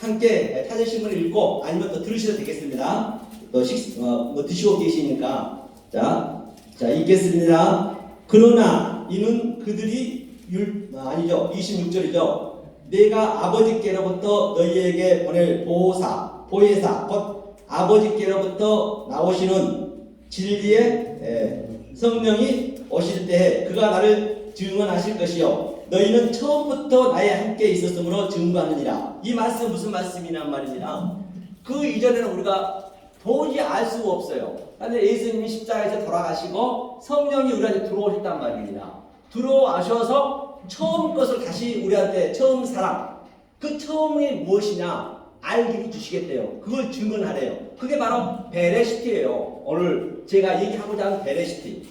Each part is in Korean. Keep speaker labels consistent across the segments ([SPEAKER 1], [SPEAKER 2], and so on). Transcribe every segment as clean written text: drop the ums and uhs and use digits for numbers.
[SPEAKER 1] 함께 타자신문을 읽고 아니면 또 들으셔도 되겠습니다. 또 드시고 계시니까. 자, 읽겠습니다. 그러나 이는 그들이 26절이죠. 내가 아버지께로부터 너희에게 보낼 보혜사 곧 아버지께로부터 나오시는 진리의 성령이 오실 때에 그가 나를 증언하실 것이요 너희는 처음부터 나에 함께 있었으므로 증거하느니라. 이 말씀 무슨 말씀이란 말입니다. 그 이전에는 우리가 도저히 알 수가 없어요. 그런데 예수님이 십자가에서 돌아가시고 성령이 우리한테 들어오셨단 말입니다. 들어와셔서 처음 것을 다시 우리한테 처음 사랑, 그 처음이 무엇이냐 알기를 주시겠대요. 그걸 증언하래요. 그게 바로 베레시티예요. 오늘 제가 얘기하고자 하는 베레시티.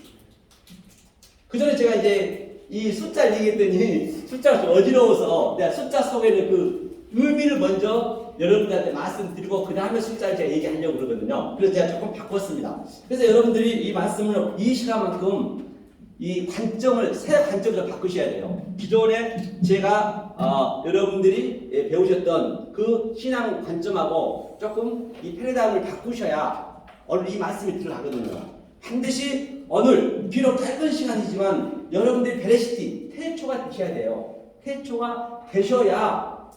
[SPEAKER 1] 그 전에 제가 이제 이 숫자를 얘기했더니 숫자가 좀 어지러워서 내가 숫자 속에는 그 의미를 먼저 여러분들한테 말씀드리고 그 다음에 숫자를 제가 얘기하려고 그러거든요. 그래서 제가 조금 바꿨습니다. 그래서 여러분들이 이 말씀을 이 시간만큼 이 관점을 새 관점으로 바꾸셔야 돼요. 기존에 제가 여러분들이 배우셨던 그 신앙 관점하고 조금 이 패러다임을 바꾸셔야 오늘 이 말씀이 들어가거든요. 반드시 오늘 비록 짧은 시간이지만 여러분들이 베레시티 태초가 되셔야 돼요. 태초가 되셔야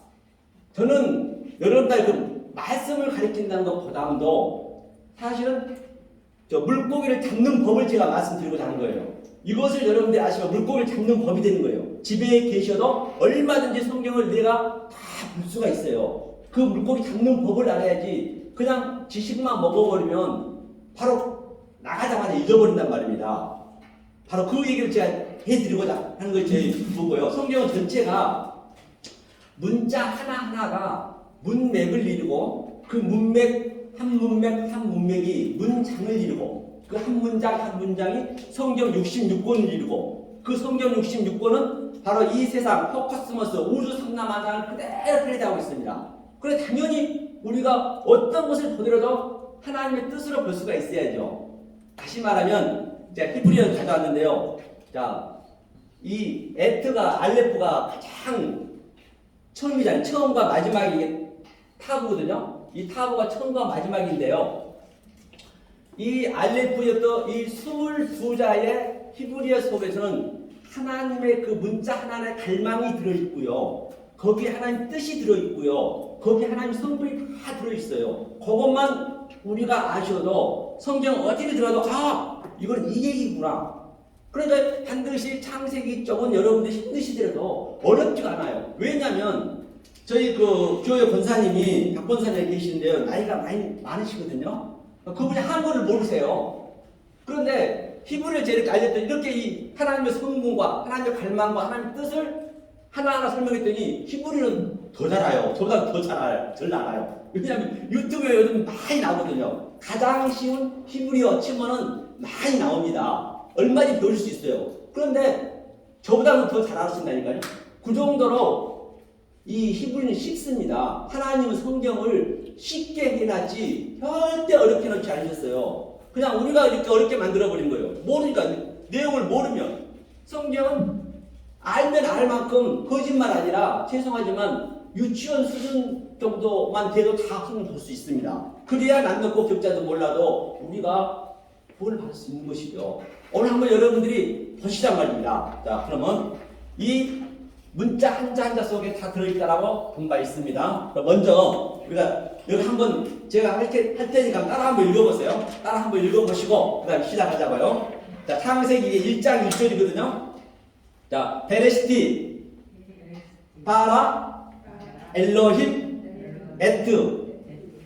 [SPEAKER 1] 저는 여러분들 그 말씀을 가르친다는 것보다도 사실은 저 물고기를 잡는 법을 제가 말씀드리고자 하는 거예요. 이것을 여러분들이 아시면 물고기를 잡는 법이 되는 거예요. 집에 계셔도 얼마든지 성경을 내가 다 볼 수가 있어요. 그 물고기 잡는 법을 알아야지 그냥 지식만 먹어버리면 바로 나가자마자 잊어버린단 말입니다. 바로 그 얘기를 제가 해드리고자 하는 것이 제 부고요. 성경 전체가 문자 하나하나가 문맥을 이루고 그 문맥 한 문맥이 문장을 이루고 그 한 문장 한 문장이 성경 66권을 이루고 그 성경 66권은 바로 이 세상 포커스머스 우주 삼라만장을 그대로 플레이하고 있습니다. 그래 당연히 우리가 어떤 것을 보더라도 하나님의 뜻으로 볼 수가 있어야죠. 다시 말하면 제가 히브리어를 가져왔는데요. 자, 이 에트가 알레프가 가장 처음이잖아요. 처음과 마지막이 이게 타브거든요. 이 타브가 처음과 마지막인데요. 이 알레프였던 이 22자의 히브리어 속에서는 하나님의 그 문자 하나의 갈망이 들어있고요. 거기에 하나님 뜻이 들어있고요. 거기에 하나님 성분이 다 들어있어요. 그것만 우리가 아셔도 성경 어디를 들어도 이건 이 얘기구나. 그러니까 반드시 창세기 쪽은 여러분들 힘드시더라도 어렵지가 않아요. 왜냐하면 저희 그 교회 권사님이 박 권사님이 계시는데요. 나이가 많이 많으시거든요. 그분이 한국어를 모르세요. 그런데 히브리어 제일 알렸더니 이렇게 이 하나님의 성분과 하나님의 갈망과 하나님의 뜻을 하나하나 설명했더니 히브리어는 더 잘해요. 저보다 더 잘해요. 덜 알아요. 왜냐하면 유튜브에 요즘 많이 나오거든요. 가장 쉬운 히브리어 치면은 많이 나옵니다. 얼마든지 배울 수 있어요. 그런데 저보다는 더 잘 알아신다니까요. 그 정도로 이 히브리는 쉽습니다. 하나님은 성경을 쉽게 해놨지 절대 어렵게 놓지 않으셨어요. 그냥 우리가 이렇게 어렵게 만들어버린 거예요. 모르니까 내용을 모르면 성경은 알면 알 만큼 거짓말 아니라 죄송하지만 유치원 수준 정도만 돼도 다 성경 볼 수 있습니다. 그래야 남녀고 격자도 몰라도 우리가 구원을 받을 수 있는 것이죠. 오늘 한번 여러분들이 보시란 말입니다. 자, 그러면 이 문자 한자 한자 속에 다 들어있다라고 본 바 있습니다. 먼저 우리가 여기 한번 제가 할 테니까 따라 한번 읽어보세요. 따라 한번 읽어보시고 그 다음에 시작하자고요. 자, 창세기 1장 1절이거든요. 자, 베레시티 바라 엘로힘 에트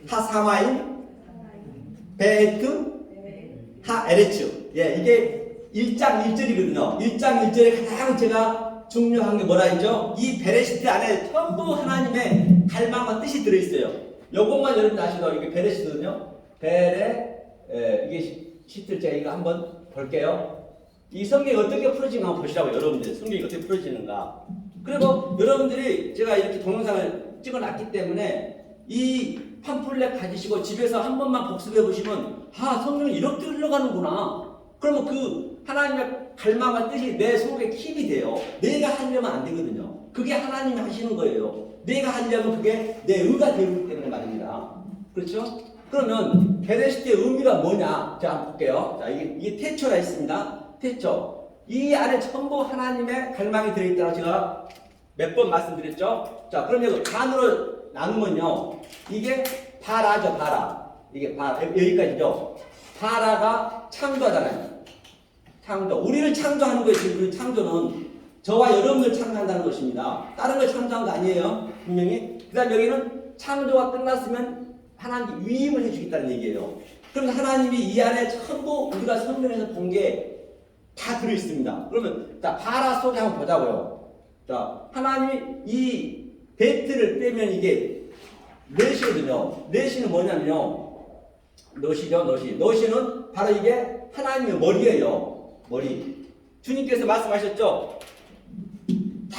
[SPEAKER 1] 하사마임 베에트 하에레츠. 예, 이게 1장 1절이거든요. 1장 1절에 가장 제가 중요한 게 뭐라 했죠? 이 베레시티 안에 전부 하나님의 갈망과 뜻이 들어있어요. 요것만 여러분 아시죠? 이게 베레시트거든요. 이게 시트 제가 이거 한번 볼게요. 이 성경이 어떻게 풀어지는가 한번 보시라고 여러분들. 성경이 어떻게 풀어지는가. 그리고 여러분들이 제가 이렇게 동영상을 찍어놨기 때문에 이 팜플렛 가지시고 집에서 한 번만 복습해 보시면 성경이 이렇게 흘러가는구나. 그러면 그 하나님의 갈망과 뜻이 내 속에 킵이 돼요. 내가 하려면 안 되거든요. 그게 하나님이 하시는 거예요. 내가 하려면 그게 내 의가 되기 때문에 말입니다. 그렇죠? 그러면 베네시트의 의미가 뭐냐? 자, 한번 볼게요. 자, 이게 태초라 있습니다. 태초. 이 안에 전부 하나님의 갈망이 들어있다고 제가 몇 번 말씀드렸죠? 자, 그러면 반으로 나누면요. 이게 바라죠, 바라. 이게 바라. 여기까지죠. 바라가 창조하잖아요. 창조. 우리를 창조하는 것이, 우리 창조는 저와 여러분을 창조한다는 것입니다. 다른 걸 창조한 거 아니에요. 분명히. 그 다음 여기는 창조가 끝났으면 하나님께 위임을 해주겠다는 얘기예요. 그럼 하나님이 이 안에 전부 우리가 성경에서 본 게 다 들어있습니다. 그러면 자, 바라 속에 한번 보자고요. 자, 하나님이 이 베트를 빼면 이게 넷이거든요. 넷이는 뭐냐면요. 넛이죠, 넛이. 넛이는 바로 이게 하나님의 머리예요. 머리. 주님께서 말씀하셨죠. 다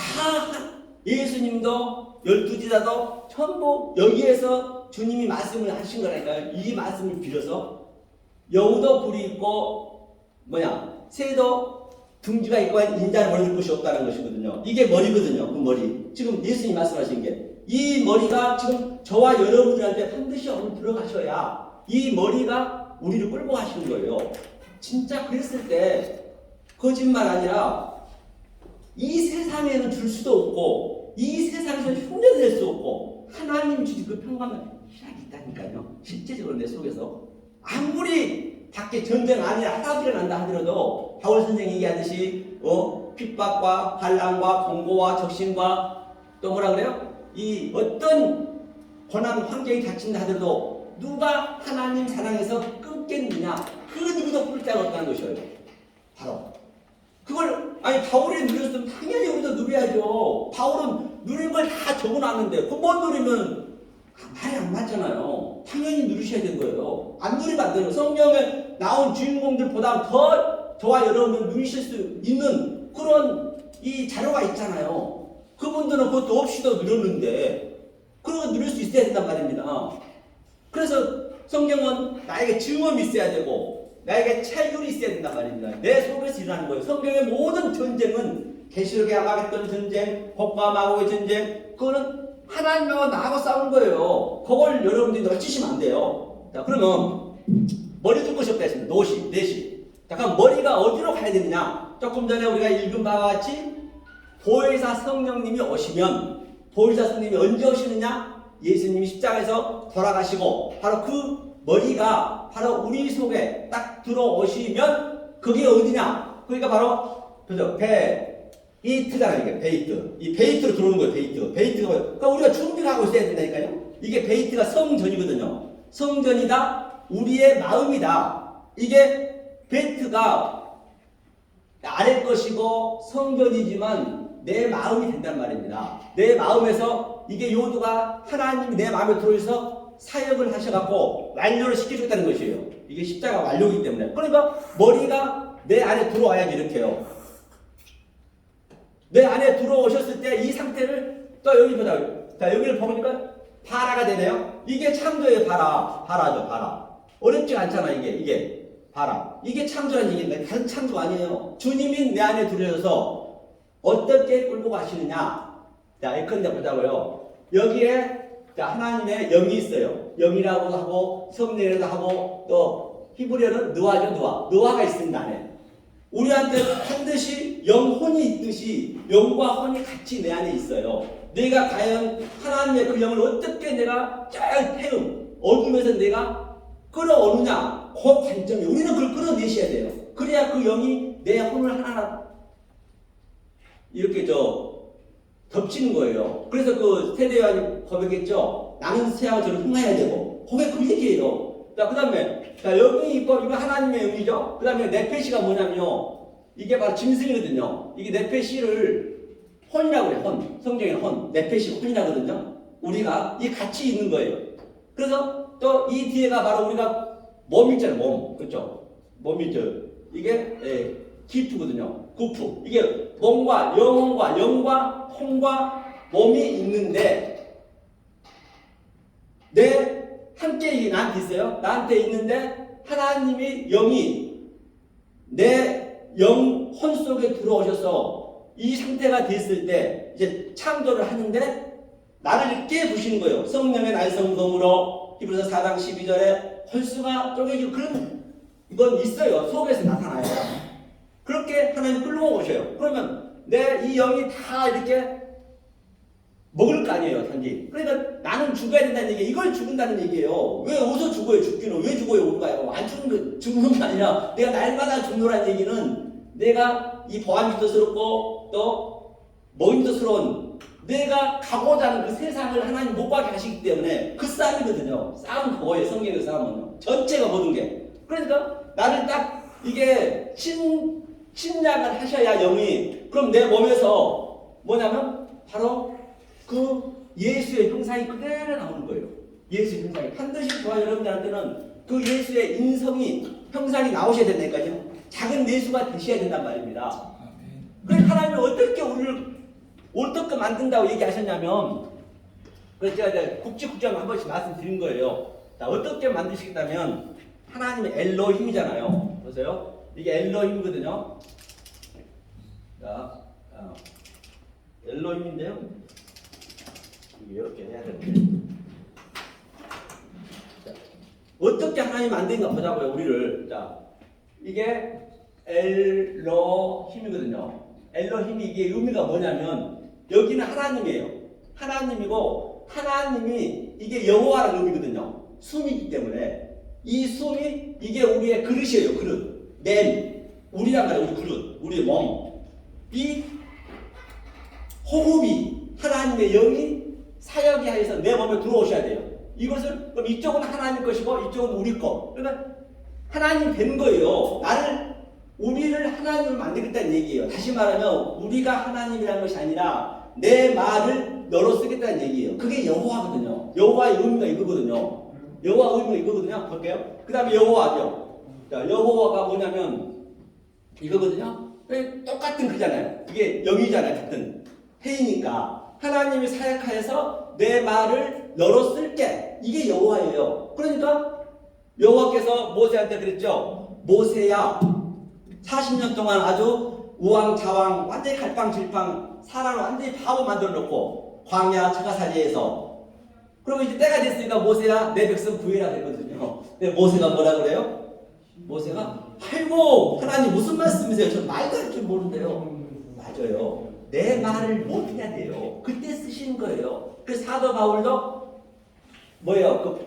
[SPEAKER 1] 예수님도 12지사도 전부 여기에서 주님이 말씀을 하신 거라니까요. 이 말씀을 빌어서 여우도 불이 있고 새도 둥지가 있고 인자는 머리 들 곳이 없다는 것이거든요. 이게 머리거든요. 그 머리. 지금 예수님이 말씀하신 게 이 머리가 지금 저와 여러분들한테 반드시 오늘 들어가셔야 이 머리가 우리를 끌고 가시는 거예요. 진짜 그랬을 때 거짓말 아니라 이 세상에는 줄 수도 없고 이 세상에서 흉내낼 수 없고 하나님 주신 그 평강은 희락이 있다니까요. 실제적으로 내 속에서 아무리 밖에 전쟁 안에 하다 일어난다 하더라도 바울 선생이 얘기하듯이 핍박과 반란과 공고와 적신과 또 뭐라 그래요? 이 어떤 고난 환경이 닥친다 하더라도 누가 하나님 사랑해서 끊겠느냐? 그 누구도 꿀 데가 없다는 것이에요. 바로 그걸 바울이 누렸으면 당연히 우리도 누려야죠. 바울은 누린 걸 다 적어놨는데 그 못 누리면 말이 안 맞잖아요. 당연히 누리셔야 되는 거예요. 안 누리면 안 돼요. 성경에 나온 주인공들보다 더 저와 여러분은 누리실 수 있는 그런 이 자료가 있잖아요. 그분들은 그것도 없이도 누렸는데 그런 거 누릴 수 있어야 된단 말입니다. 그래서 성경은 나에게 증언이 있어야 되고 나에게 체율이 있어야 된단 말입니다. 내 속에서 일어나는 거예요. 성경의 모든 전쟁은 계시록에 아마겟돈 전쟁, 복과 마곡의 전쟁, 그거는 하나님하고 나하고 싸우는 거예요. 그걸 여러분들이 놓치시면 안 돼요. 자, 그러면 머리 둘 곳이 없다 했습니다. 넷이. 자, 그럼 머리가 어디로 가야 되느냐? 조금 전에 우리가 읽은 바와 같이 보혜사 성령님이 오시면 보혜사 성령님이 언제 오시느냐? 예수님이 십자가에서 돌아가시고 바로 그 머리가 바로 우리 속에 딱 들어오시면 그게 어디냐? 그러니까 바로 그죠? 베이트잖아요. 이게 베이트. 이 베이트로 들어오는 거예요. 베이트가 뭐예요? 그러니까 우리가 준비를 하고 있어야 된다니까요. 이게 베이트가 성전이거든요. 성전이다. 우리의 마음이다. 이게 베이트가 아래 것이고 성전이지만 내 마음이 된단 말입니다. 내 마음에서 이게 요도가 하나님이 내 마음에 들어오셔서 사역을 하셔갖고 완료를 시켜주겠다는 것이에요. 이게 십자가 완료이기 때문에. 그러니까 머리가 내 안에 들어와야지 이렇게요. 내 안에 들어오셨을 때 이 상태를 또 여기 보자. 자, 여기를 보니까 바라가 되네요. 이게 창조의 바라죠, 바라. 어렵지가 않잖아, 이게 바라. 이게 창조라는 얘기인데 다른 창조 아니에요. 주님이 내 안에 들어오셔서 어떻게 끌고 가시느냐. 자, 예컨대 보자고요. 여기에 자, 하나님의 영이 있어요. 영이라고 하고 성령이라고 하고 또 히브리어는 느와죠, 느와가 있습니다 안에. 우리한테 반드시 영혼이 있듯이 영과 혼이 같이 내 안에 있어요. 내가 과연 하나님의 그 영을 어떻게 내가 잘 태움 어둠에서 내가 끌어오느냐 그 관점이 우리는 그걸 끌어내셔야 돼요. 그래야 그 영이 내 혼을 하나하나 이렇게 덮치는 거예요. 그래서 그 세대요한이 고백했죠. 나는 새하고 저를 흥해야 되고 그게 그 얘기예요. 자, 그 다음에 자, 영이 있고 이거 하나님의 영이죠. 그 다음에 네페시가 뭐냐면요. 이게 바로 짐승이거든요. 이게 네페시를 혼이라고 그래요. 혼. 성경에는 혼. 네페시 혼이라거든요. 우리가 이 같이 있는 거예요. 그래서 또 이 뒤에가 바로 우리가 몸 있잖아요. 몸. 그렇죠? 몸이죠. 이게 기프거든요. 구프. 이게 몸과 영혼과 영과 혼과 몸이 있는데 내 함께 나한테 있어요. 나한테 있는데 하나님이 영이 내 영혼 속에 들어오셔서 이 상태가 됐을 때 이제 창조를 하는데 나를 깨부시는 거예요. 성령의 날성동으로 히브리서 4장 12절에 헐수가 쪼개지고 그런 건 있어요. 속에서 나타나요. 그렇게 하나님 끌고 오셔요. 그러면 내 이 영이 다 이렇게 먹을 거 아니에요, 단지. 그러니까 나는 죽어야 된다는 얘기예요. 이걸 죽는다는 얘기예요. 왜 어디서 죽어요, 죽기는? 왜 죽어요, 우리가요? 안 죽는 게 아니라 내가 날마다 죽노라는 얘기는 내가 이 보안이 뜻스럽고 또 먹이 뜻스러운 내가 가고자 하는 그 세상을 하나님 못 가게 하시기 때문에 그 싸움이거든요. 싸움 그거예요, 성경의 싸움은. 전체가 모든 게. 그러니까 나를 딱 이게 침략을 하셔야 영이 그럼 내 몸에서 뭐냐면 바로 그 예수의 형상이 그대로 나오는 거예요. 예수의 형상이 반드시 저와 여러분들한테는 그 예수의 형상이 나오셔야 된다니까요. 작은 예수가 되셔야 된단 말입니다. 그래서 하나님이 어떻게 우리를 어떻게 만든다고 얘기하셨냐면 그래서 제가 국지국장 한 번씩 말씀드린 거예요. 자, 어떻게 만드시겠다면 하나님의 엘로힘이잖아요. 보세요. 이게 엘로힘이거든요. 자, 엘로힘인데요. 이렇게 해야 되는데. 자, 어떻게 하나님이 만든가 보자고요, 우리를. 자, 이게 엘로힘이거든요. 엘로힘이 이게 의미가 뭐냐면 여기는 하나님이에요. 하나님이고 하나님이 이게 여호와라는 의미거든요. 숨이기 때문에 이 숨이 이게 우리의 그릇이에요. 그릇. 맨. 우리란 말이에요. 우리 그릇. 우리의 몸. 이 호흡이 하나님의 영이 사역이 하여서 내 몸에 들어오셔야 돼요. 이것을 그럼 이쪽은 하나님 것이고 이쪽은 우리 것. 그러니까 하나님 된 거예요. 우리를 하나님을 만들겠다는 얘기예요. 다시 말하면 우리가 하나님이라는 것이 아니라 내 말을 너로 쓰겠다는 얘기예요. 그게 여호와거든요. 여호와의 의미가 이거거든요. 여호와 의미가 이거거든요. 볼게요. 그 다음에 여호와죠. 자, 여호와가 뭐냐면 이거거든요. 똑같은 그잖아요. 이게 영이잖아요. 같은 해이니까 하나님이 사역하여서 내 말을 너로 쓸게. 이게 여호와예요. 그러니까 여호와께서 모세한테 그랬죠. 모세야 40년 동안 아주 우왕좌왕 완전히 갈팡질팡 사람을 완전히 바보 만들어 놓고 광야 처가살이에서 그러면 이제 때가 됐으니까 모세야 내 백성 구해라 되거든요. 근데 모세가 뭐라 그래요? 모세가 아이고 하나님 무슨 말씀이세요? 저 말도 할 줄 모르는데요. 맞아요. 내 말을 못 해야 돼요. 그때 쓰신 거예요. 그래서 사도 바울도 뭐예요?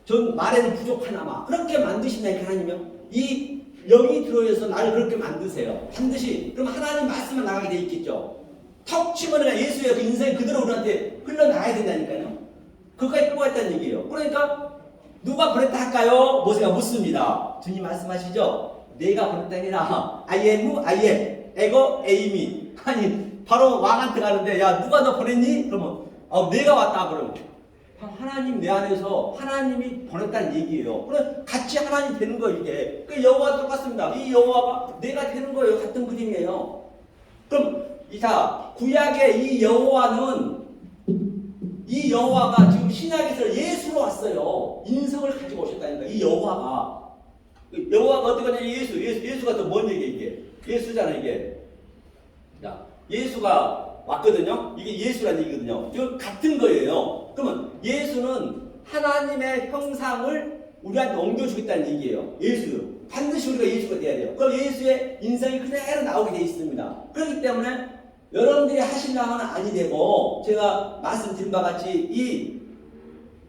[SPEAKER 1] 전 말에는 부족하나마 그렇게 만드신다니까 하나님이요. 이 영이 들어오셔서 나를 그렇게 만드세요. 반드시. 그럼 하나님 말씀만 나가게 돼 있겠죠. 턱 치면 그냥 예수의 그 인생이 그대로 우리한테 흘러나가야 된다니까요. 그거까지 끌고 갔다는 얘기예요. 그러니까 누가 보냈다 할까요? 모세가 묻습니다. 주님 말씀하시죠. 내가 보냈다 아니라 I am, 에고, 에이미. 아니 바로 왕한테 가는데 야 누가 너 보냈니? 그러면 내가 왔다 그러면 하나님 내 안에서 하나님이 보냈다는 얘기예요. 그래 같이 하나님 되는 거예요 이게. 그 여호와 똑같습니다. 이 여호와가 내가 되는 거예요. 같은 그림이에요. 그럼 이사 구약의 이 여호와는 이 여호와가 지금 신약에서 예수로 왔어요. 인성을 가지고 오셨다니까 이 여호와가 어떻게 하냐 예수가 또 뭔 얘기야 이게 예수잖아 이게. 자 예수가 왔거든요. 이게 예수라는 얘기거든요. 이거 같은 거예요. 그러면 예수는 하나님의 형상을 우리한테 옮겨주겠다는 얘기예요. 예수. 반드시 우리가 예수가 돼야 돼요. 그럼 예수의 인성이 그대로 나오게 돼 있습니다. 그렇기 때문에 여러분들이 하시려면 아니 되고 제가 말씀드린 바와 같이 이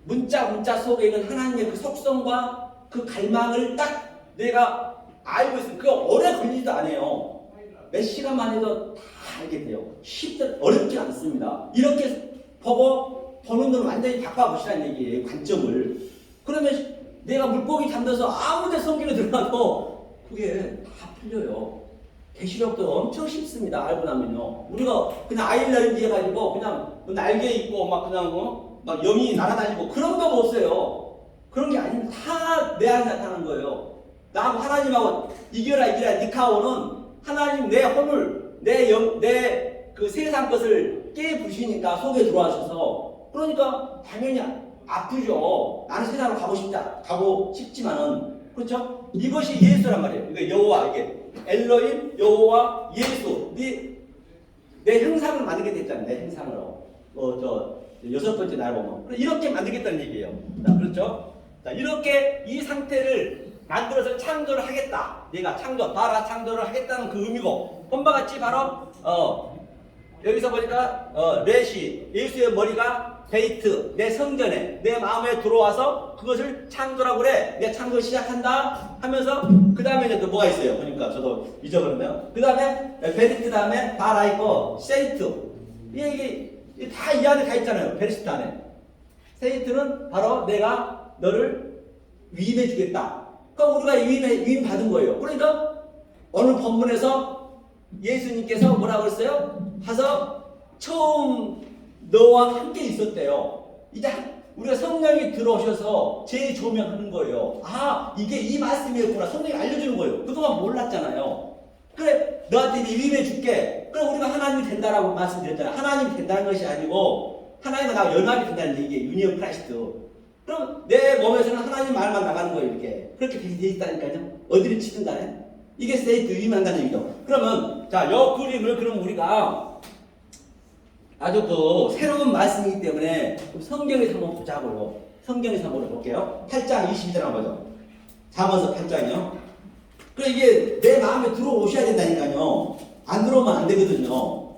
[SPEAKER 1] 문자 속에 있는 하나님의 그 속성과 그 갈망을 딱 내가 알고 있으면 그거 오래 걸리지도 않아요. 몇 시간만 해도 다 알게 돼요. 어렵지 않습니다. 이렇게 보는 건 완전히 바꿔보시라는 얘기예요. 관점을. 그러면 내가 물고기 잠들어서 아무데 성경에 들어가도 그게 다 풀려요. 계시록도 엄청 쉽습니다. 알고 나면요. 우리가 그냥 아일랜드 해가지고 그냥 날개 있고 막 그냥 막 영이 날아다니고 그런 거 없어요. 그런 게 아닙니다. 다 내 안에 나타나는 거예요. 나하고 하나님하고 이겨라 니카오는 하나님 내 혼을 내 그 세상 것을 깨부시니까 속에 들어와셔서 그러니까 당연히 아프죠. 나는 세상으로 가고 싶지만은 그렇죠? 이것이 예수란 말이에요. 이게 여호와 이게 엘로힘 여호와 예수 내 형상을 만들게 됐잖아요. 내 형상으로 여섯 번째 날 보면 이렇게 만들겠다는 얘기예요. 자, 그렇죠? 자, 이렇게 이 상태를 만들어서 창조를 하겠다. 내가 봐라 창조를 하겠다는 그 의미고, 본바 같이 바로 여기서 보니까 렛이 예수의 머리가 베이트 내 성전에 내 마음에 들어와서 그것을 창조라고 그래. 내가 창조 시작한다 하면서 그 다음에 이제 또 뭐가 있어요? 보니까 저도 잊어버렸네요. 그 다음에 베리트 다음에 바라 있고 세이트, 이게 다 이 안에 가 있잖아요. 베리트 안에. 세이트는 바로 내가 너를 위임해 주겠다. 그러니까 우리가 위임 받은 거예요. 그러니까 어느 본문에서 예수님께서 뭐라고 했어요? 가서 처음 너와 함께 있었대요. 이제 우리가 성령이 들어오셔서 재조명하는 거예요. 아, 이게 이 말씀이었구나. 성령이 알려주는 거예요. 그동안 몰랐잖아요. 그래, 너한테 이제 위임해 줄게. 그럼 우리가 하나님이 된다라고 말씀드렸잖아요. 하나님이 된다는 것이 아니고 하나님과 나와 연합이 된다는 얘기예요. 유니언 크라이스트. 그럼 내 몸에서는 하나님 말만 나가는 거예요. 이렇게. 그렇게 돼 있다니까요. 어디를 치든 간에. 이게 세이트 위임한다는 얘기죠. 그러면 자, 이 그림을 그럼 우리가 아주 그 새로운 말씀이기 때문에 성경에서 한번 보자고요. 성경에서 한번 볼게요. 8장 22절 한번 보죠. 잠언서 8장이요. 그래, 이게 내 마음에 들어오셔야 된다니까요. 안 들어오면 안 되거든요.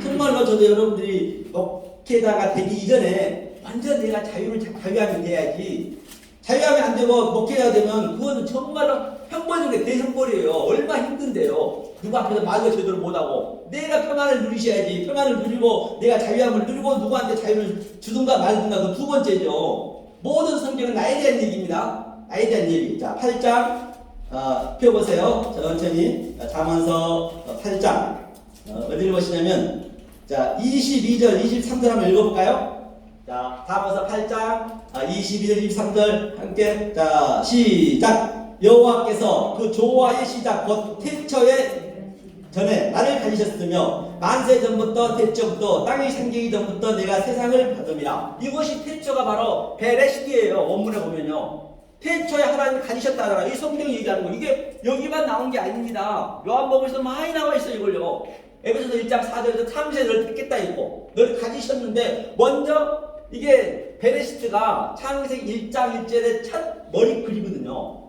[SPEAKER 1] 정말로 저도 여러분들이 목회자가 되기 이전에 완전 내가 자유함이 돼야지. 자유함이 안 되고 목회자가 되면 그거는 정말로 형벌적인 대형벌이에요. 얼마나 힘든데요. 누구 앞에서 말도 제대로 못하고. 내가 평안을 누리셔야지. 평안을 누리고 내가 자유함을 누리고 누구한테 자유를 주든가 말든가. 그 두 번째죠. 모든 성경은 나에 대한 얘기입니다. 나에 대한 얘기. 자, 8장 펴보세요. 천천히. 잠언서 8장 어디를 보시냐면 자, 22절 23절 한번 읽어볼까요? 자, 잠언서 8장 22절 23절 함께. 자, 시작. 여호와께서 그 조화의 시작 곧 태초의 전에 나를 가지셨으며 만세 전부터 태초부터 땅이 생기기 전부터 내가 세상을 받음이라. 이것이 태초가 바로 베레시트예요. 원문에 보면요. 태초에 하나님 가지셨다잖아. 이 성경이 얘기하는 거. 이게 여기만 나온 게 아닙니다. 요한복음에서 많이 나와 있어요. 이걸요. 에베소서 1장 4절에서 참새 너를 택겠다 있고 너를 가지셨는데 먼저 이게 베레시트가 창세기 1장 1절의 첫 머리 글이거든요.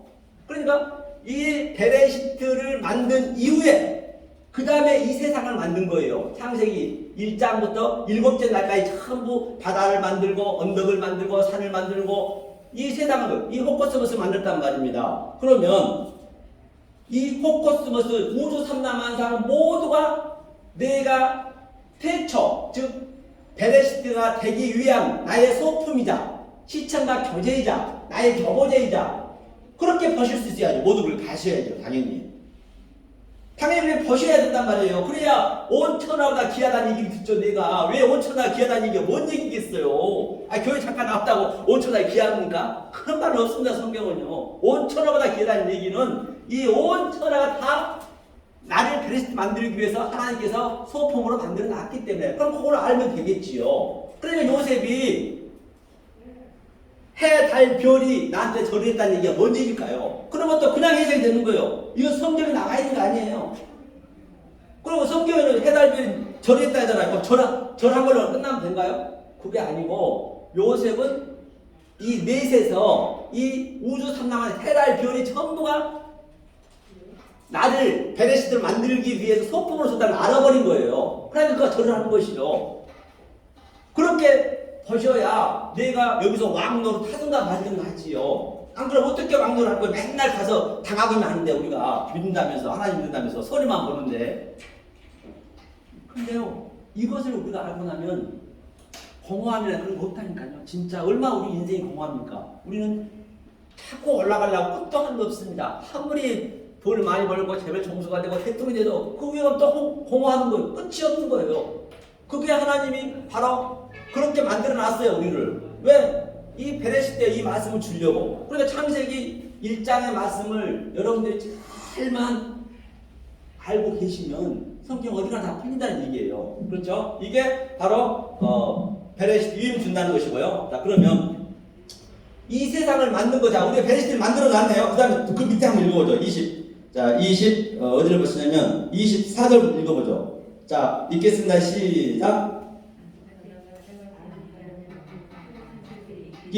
[SPEAKER 1] 그러니까 이 베레시트를 만든 이후에 그 다음에 이 세상을 만든 거예요. 창세기 1장부터 7째 날까지 전부 바다를 만들고 언덕을 만들고 산을 만들고 이 세상을, 이 호코스모스를 만들었단 말입니다. 그러면 이 호코스모스 우주 삼라만상 모두가 내가 태초, 즉 베레시트가 되기 위한 나의 소품이자 시청과 교제이자 나의 교보제이자 그렇게 보실 수 있어야죠. 모든 걸 가셔야죠. 당연히 보셔야 된단 말이에요. 그래야 온 천하보다 귀하다는 얘기를 듣죠. 내가 왜 온 천하가 귀하다는 얘기가 뭔 얘기겠어요? 교회 잠깐 나왔다고 온 천하가 귀합니까? 그런 말은 없습니다. 성경은요. 온 천하보다 귀하다는 얘기는 이 온 천하가 다 나를 베레시트 만들기 위해서 하나님께서 소품으로 만들어 놨기 때문에 그럼 그걸 알면 되겠지요. 그러니까 요셉이 해, 달, 별이 나한테 절했다는 얘기가 뭔 얘기일까요? 그러면 또 그냥 해석이 되는 거예요. 이건 성경에 나와 있는 거 아니에요. 그리고 성경에는 해, 달, 별이 절했다 하잖아요. 절한 걸로 끝나면 된가요? 그게 아니고 요셉은 이 넷에서 이 우주 삼라만 해, 달, 별이 전부가 나를 베레시트를 만들기 위해서 소품으로 썼다는 걸 알아버린 거예요. 그러니까 그가 절을 하는 것이죠. 그렇게 보셔야 내가 여기서 왕노릇 하든가 말든가 하지요. 안 그러면 어떻게 왕노릇 할 거야? 맨날 가서 당하기만 하는데 우리가 믿는다면서 하나님 믿는다면서 소리만 보는데. 근데요, 이것을 우리가 알고 나면 공허함이나 그런 거 없다니까요. 진짜 얼마나 우리 인생이 공허합니까? 우리는 자꾸 올라가려고 끝도 한도 없습니다. 아무리 돈 많이 벌고 재벌 총수가 되고 대통령이 돼도 그 위에 또 공허하는 거예요. 끝이 없는 거예요. 그게 하나님이 바로 그렇게 만들어 놨어요. 우리를. 왜? 이 베레시트 때 이 말씀을 주려고. 그러니까 창세기 1장의 말씀을 여러분들이 잘만 알고 계시면 성경 어디가 다 풀린다는 얘기예요. 그렇죠? 이게 바로 베레시트 위임 준다는 것이고요. 자, 그러면 이 세상을 만든 거자. 우리가 베레시트를 만들어 놨네요. 그 다음에 그 밑에 한번 읽어보죠. 20 어디를 보시냐면 24절 읽어보죠. 자, 읽겠습니다. 시작.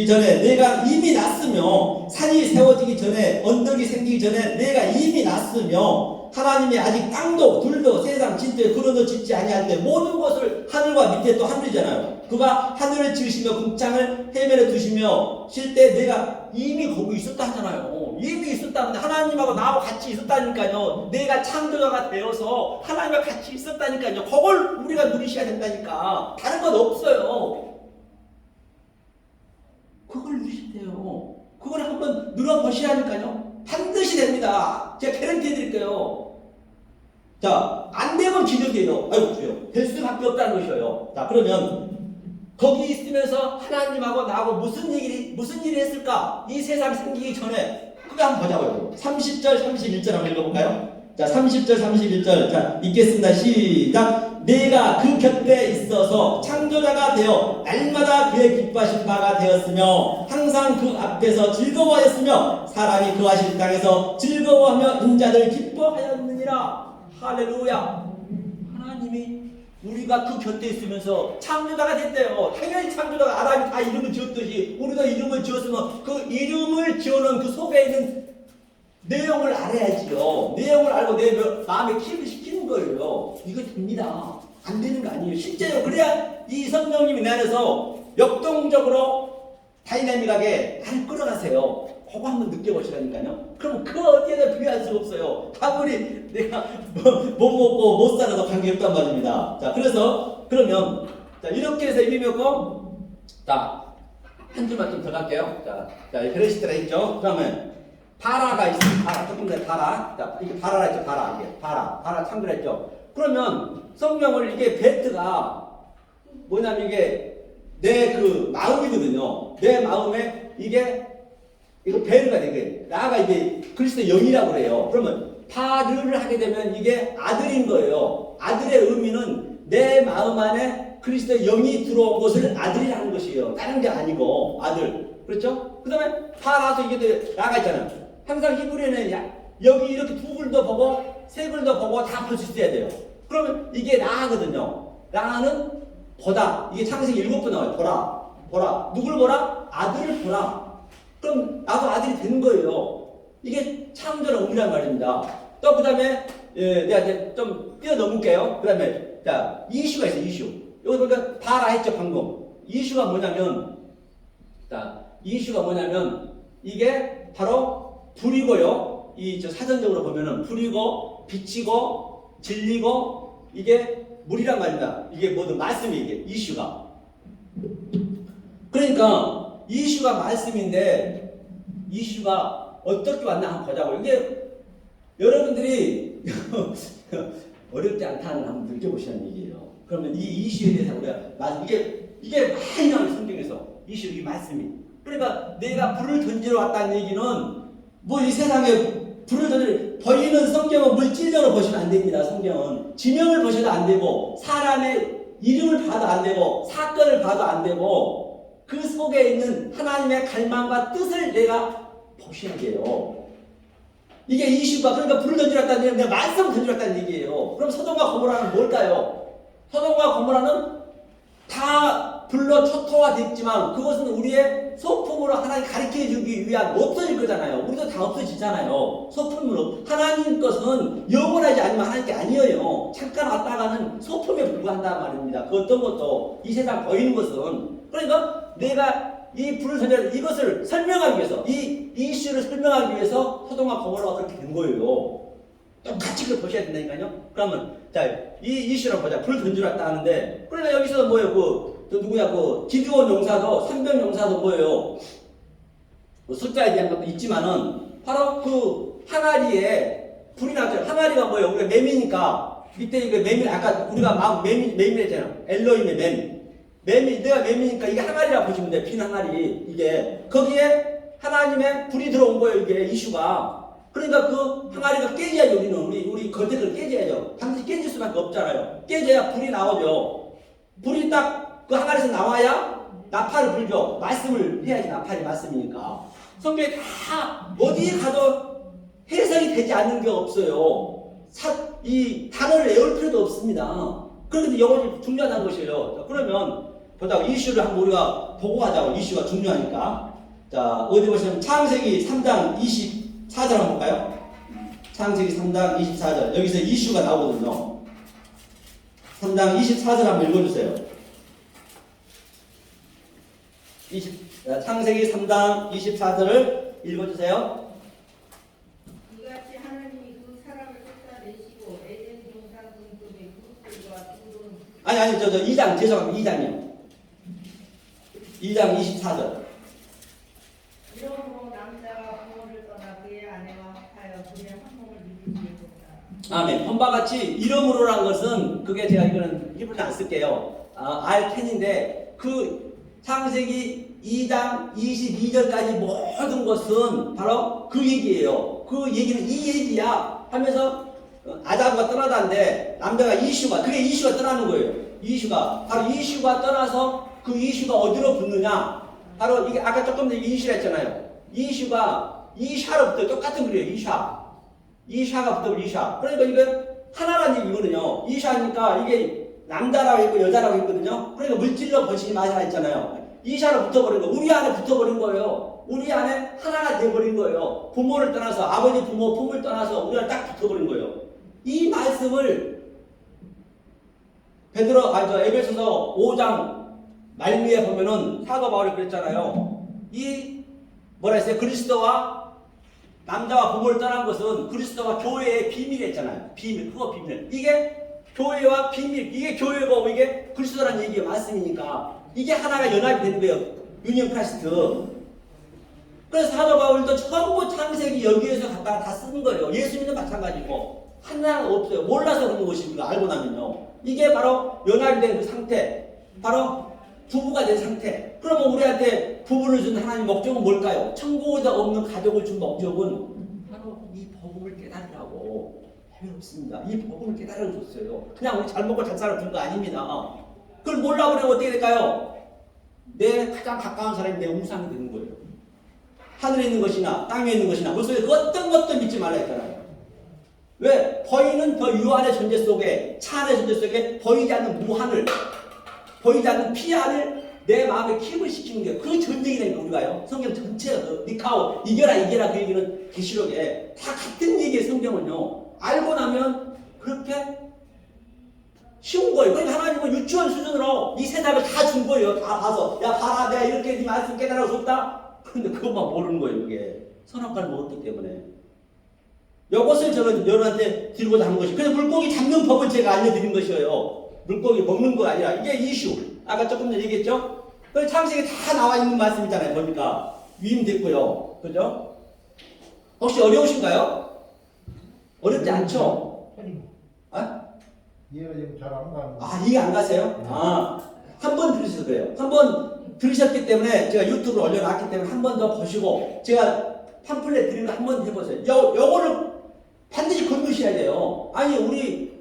[SPEAKER 1] 전에 내가 이미 났으며 산이 세워지기 전에 언덕이 생기기 전에 내가 이미 났으며 하나님이 아직 땅도 둘도 세상 진토에 그릇도 짓지 아니할 때 모든 것을 하늘과 밑에 또 하늘이잖아요. 그가 하늘을 지으시며 궁창을 해면에 두시며 쉴 때 내가 이미 거기 있었다 하잖아요. 이미 있었다는데 하나님하고 나하고 같이 있었다니까요. 내가 창조자가 되어서 하나님과 같이 있었다니까요. 그걸 우리가 누리셔야 된다니까. 다른 건 없어요. 그걸 누리신대요. 그걸 한번 누려보시라니까요. 반드시 됩니다. 제가 개런티 해드릴게요. 자, 안 되면 기적이에요. 아이고, 주여. 될 수밖에 없다는 것이에요. 자, 그러면 거기 있으면서 하나님하고 나하고 무슨 일이 했을까? 이 세상 생기기 전에. 그거 한번 보자고요. 30절, 31절 한번 읽어볼까요? 자, 30절, 31절. 자, 읽겠습니다. 시작. 내가 그 곁에 있어서 창조자가 되어 날마다 그의 기뻐하신 바가 되었으며 항상 그 앞에서 즐거워하였으며 사람이 그하실 땅에서 즐거워하며 인자들 기뻐하였느니라. 할렐루야. 하나님이 우리가 그 곁에 있으면서 창조자가 됐대요. 당연히 창조자가 아담이 다 이름을 지었듯이 우리도 이름을 지었으면 그 이름을 지어놓은 그 속에 있는 내용을 알아야지요. 내용을 알고 내 마음에 킵을 시키는 거예요. 이거 됩니다. 안 되는 거 아니에요. 실제로 그래야 이 성령님이 내 안에서 역동적으로 다이나믹하게 나를 끌어가세요. 그거 한번 느껴보시라니까요. 그럼 그 어디에다 비교할 수가 없어요. 아무리 내가 못 먹고 못 살아도 관계없단 말입니다. 자, 그래서 그러면 자, 이렇게 해서 이미 먹고 자, 한 줄만 좀 더 갈게요. 자, 그레시트라 있죠. 그러면 바라가 있습니다. 바라. 조금 전에 바라. 자, 이게 바라라 했죠. 바라. 이게 바라 창조라 했죠. 그러면 성령을 이게 베트가 뭐냐면 이게 내 그 마음이거든요. 내 마음에 이게 이거 베르가 되게 나가 이게 그리스도 영이라고 그래요. 그러면 파르를 하게 되면 이게 아들인 거예요. 아들의 의미는 내 마음 안에 그리스도 영이 들어온 것을 아들이라는 것이에요. 다른 게 아니고 아들. 그렇죠? 그 다음에 파라서 이게 나가 있잖아요. 항상 히브리어는 여기 이렇게 두 글도 보고 세 글도 보고 다 볼 수 있어야 돼요. 그러면 이게 라하거든요. 라하는 보다. 이게 창세기 7번 나와요. 보라. 누굴 보라? 아들을 보라. 그럼 나도 아들이 되는 거예요. 이게 창조의 의미란 말입니다. 또 그 다음에 내가 이제 좀 뛰어넘을게요. 그 다음에 자 이슈가 있어요. 이슈. 여기 보니까 바라 했죠 방금. 이슈가 뭐냐면 이게 바로 불이고요. 이 저 사전적으로 보면은 불이고 빛이고 진리고 이게 물이란 말입니다. 이게 뭐든 말씀이 이게 이슈가. 그러니까 이슈가 말씀인데 이슈가 어떻게 왔나 한번 보자고. 이게 여러분들이 어렵지 않다는 한번 느껴보시는 얘기예요. 그러면 이 이슈에 대해서 우리가 이게 많이 나와요. 성경에서 이슈 이 말씀이. 그러니까 내가 불을 던지러 왔다는 얘기는 뭐 이 세상에 불을 던지러 보이는 성경은 물질적으로 보시면 안 됩니다. 성경은 지명을 보셔도 안 되고 사람의 이름을 봐도 안 되고 사건을 봐도 안 되고 그 속에 있는 하나님의 갈망과 뜻을 내가 보셔야 돼요. 이게 이슈가 그러니까 불을 던지러 왔다는 얘기는 내가 말씀을 던지러 왔다는 얘기예요. 그럼 소돔과 고모라는 뭘까요? 소돔과 고모라는 다 불로 초토화됐지만 그것은 우리의 소품으로 하나님 가르쳐주기 위한 없어질 거잖아요. 우리도 다 없어지잖아요. 소품으로. 하나님 것은 영원하지 않으면 하나님께 아니에요. 잠깐 왔다가는 소품에 불과한단 말입니다. 그 어떤 것도 이 세상 보이는 것은. 그러니까 내가 이 불을 던져 이것을 설명하기 위해서 이 이슈를 설명하기 위해서 소돔과 고모라가 그렇게 된 거예요. 똑같이 그걸 보셔야 된다니까요. 그러면 자, 이 이슈를 보자. 불을 던지러 왔다 하는데 그러니까 여기서 뭐예요? 누구야? 기드온 용사도 산병 용사도 뭐예요? 숫자에 대한 것도 있지만은 바로 그 항아리에 불이 나죠. 항아리가 뭐예요? 우리가 매미니까 밑에 이게 매미 아까 우리가 막 매미했잖아. 엘로힘의 매미 내가 매미니까 이게 항아리라고 보시면 돼. 빈 항아리 이게 거기에 하나님의 불이 들어온 거예요. 이게 이슈가. 그러니까 그 항아리가 깨져야죠. 우리 겉에를 깨져야죠. 반드시 깨질 수밖에 없잖아요. 깨져야 불이 나오죠. 불이 딱 그 항아리에서 나와야 나팔을 불죠. 말씀을 해야지. 나팔이 말씀이니까. 성경에 다 어디에 가도 해석이 되지 않는 게 없어요. 이 단어를 외울 필요도 없습니다. 그런데 영어가 중요하다는 것이에요. 그러면 보다가 이슈를 한번 우리가 보고 가자고. 이슈가 중요하니까. 자, 어디 보시면 창세기 3장 24절 한번 볼까요? 창세기 3장 24절. 여기서 이슈가 나오거든요. 3장 24절 한번 읽어주세요. 창세기 3장 24절을 읽어주세요.
[SPEAKER 2] 이같이 하나님이 그 사람을 쫓아내시고 에덴 동산 근급의 그룹들과 두른
[SPEAKER 1] 아니, 2장, 죄송합니다. 2장이요. 2장 24절.
[SPEAKER 2] 이러므로 남자가 부모를 떠나 그의 아내와 합하여 그의 한 몸을 이루게 된다.
[SPEAKER 1] 아멘. 본바 같이 이름으로란 것은 그게 제가 이거는 일부러 안 쓸게요. 알텐인데 그 창세기 2장 22절까지 모든 것은 바로 그 얘기예요. 그 얘기는 이 얘기야 하면서 아담과 떠나다는데 남자가 이슈가 그게 이슈가 떠나는 거예요. 이슈가 바로 이슈가 떠나서 그 이슈가 어디로 붙느냐? 바로 이게 아까 조금 전에 이슈라 했잖아요. 이슈가 이샤로부터 똑같은 거예요. 이샤가 붙어버려 이샤. 그러니까 이거 하나라는 얘기거든요. 이샤니까 이게 남자라고 했고 여자라고 했거든요. 그러니까 물질로 번식이 마시라 했잖아요. 이샤로 붙어버린 거, 우리 안에 붙어버린 거예요. 우리 안에 하나가 돼버린 거예요. 부모를 떠나서 아버지 부모 품을 떠나서 우리가 딱 붙어버린 거예요. 이 말씀을 에베소서 5장 말미에 보면은 사도 바울이 그랬잖아요. 이 뭐라 했어요? 그리스도와 남자와 부모를 떠난 것은 그리스도와 교회의 비밀이었잖아요. 비밀, 그거 비밀. 이게 교회와 비밀, 이게 교회고 이게 그리스도라는 얘기가 말씀이니까 이게 하나가 연합이 되는 거예요. 유니언 크라이스트. 그래서 사도 바울도 전부 창세기 여기에서 갖다가 다 쓰는 거예요. 예수님도 마찬가지고 하나가 없어요. 몰라서 그런 것입니다. 알고 나면요. 이게 바로 연합이 된 그 상태, 바로 부부가 된 상태. 그러면 우리한테 부부를 준 하나님 목적은 뭘까요? 천국에 없는 가족을 준 목적은 바로 이 복음을 깨달으라고. 없습니다. 이 복음을 깨달아줬어요. 그냥 우리 잘 먹고 잘 살아 준 거 아닙니다. 그걸 몰라버리면 어떻게 될까요? 내 가장 가까운 사람이 내 우상이 되는 거예요. 하늘에 있는 것이나 땅에 있는 것이나 물속에 그 어떤 것도 믿지 말라 했잖아요. 왜? 보이는 더 유한의 존재 속에, 차 안의 존재 속에 보이지 않는 무한을, 보이지 않는 피안을 내 마음에 킵을 시키는 게 그 전쟁이라니까 우리가요. 성경 전체가 그 니카오 이겨라 그 얘기는 계시록에 다 같은 얘기예요. 성경은요. 알고 나면 그렇게 쉬운 거예요. 그러니까 하나님은 유치원 수준으로 이 세상을 다 준 거예요. 다 봐서 야 봐라 내가 이렇게 네 말씀 깨달아 줬다. 그런데 그것만 모르는 거예요. 이게 선악과를 먹었기 때문에. 이것을 저는 여러분한테 드리고자 하는 것이 그래서 물고기 잡는 법을 제가 알려드린 것이에요. 물고기 먹는 거 아니라 이게 이슈. 아까 조금 전에 얘기했죠? 그 창세기 다 나와 있는 말씀이잖아요. 보니까 위임됐고요. 그죠? 혹시 어려우신가요? 어렵지 않죠? 아?
[SPEAKER 3] 이해가 지금 잘 안 가는
[SPEAKER 1] 아, 이해 안 가세요? 한 번 들으셔서 그래요. 한 번 들으셨기 때문에 제가 유튜브로 올려놨기 때문에 한 번 더 보시고 제가 팜플렛 드리면 한 번 해보세요. 요거를 반드시 건너셔야 돼요. 아니 우리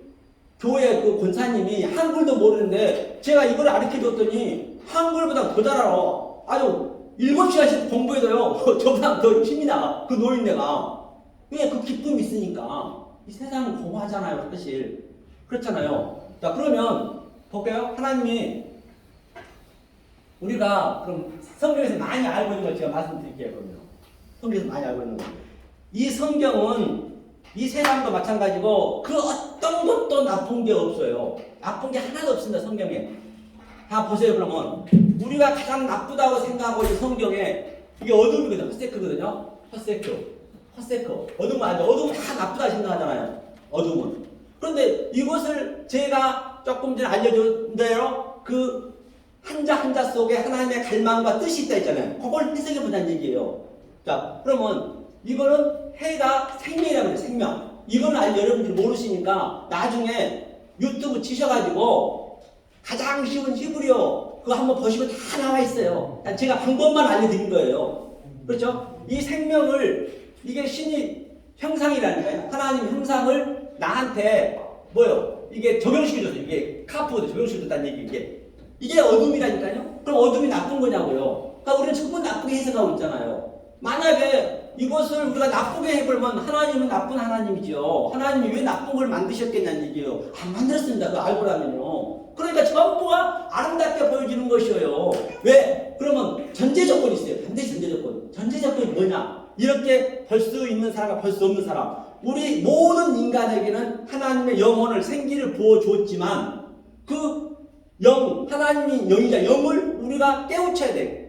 [SPEAKER 1] 교회 그 권사님이 한글도 모르는데 제가 이걸 가르쳐줬더니 한글보다 더 잘 알아. 아주 7시간씩 공부해도요. 저보다 더 힘이 나. 그 노인네가. 왜 그 기쁨이 있으니까. 이 세상은 공허하잖아요. 사실. 그렇잖아요. 자 그러면 볼게요. 하나님이 우리가 그럼 성경에서 많이 알고 있는 걸 제가 말씀드릴게요. 그러면 성경에서 많이 알고 있는 거. 이 성경은 이 세상도 마찬가지고 그 어떤 것도 나쁜 게 없어요. 나쁜 게 하나도 없습니다. 성경에. 다 보세요. 그러면 우리가 가장 나쁘다고 생각하고 있는 성경에 이게 어둠이거든요. 헛세크거든요. 헛세크. 어둠은 아니죠. 어둠은 다 나쁘다 생각하잖아요. 어둠은. 그런데 이것을 제가 조금 전에 알려준 대로 그 한자 한자 속에 하나님의 갈망과 뜻이 있다 했잖아요. 그걸 해석해 보자는 얘기예요. 자, 그러면 이거는 해가 생명이라고 해요. 생명. 이거는 여러분들이 모르시니까 나중에 유튜브 치셔가지고 가장 쉬운 히브리어 그거 한번 보시면 다 나와 있어요. 제가 방법만 알려드린 거예요. 그렇죠? 이 생명을 이게 신이 형상이라니까요. 하나님 형상을 나한테 뭐요? 이게 적용시켜줬어요. 이게 카푸드 적용시켜줬다는 얘기 이게 어둠이라니까요. 그럼 어둠이 나쁜 거냐고요. 그러니까 우리는 전부 나쁘게 해석하고 있잖아요. 만약에 이것을 우리가 나쁘게 해보면 하나님은 나쁜 하나님이죠. 하나님이 왜 나쁜 걸 만드셨겠냐는 얘기예요. 안 만들었습니다. 그거 알고 나면요. 그러니까 전부가 아름답게 보여지는 것이에요. 왜? 그러면 전제 조건이 있어요. 반드시 전제 조건. 전제 조건이 뭐냐? 이렇게 벌 수 있는 사람과 벌 수 없는 사람. 우리 모든 인간에게는 하나님의 영혼을 생기를 부어줬지만 그 영, 하나님이 영이자 영을 우리가 깨우쳐야 돼.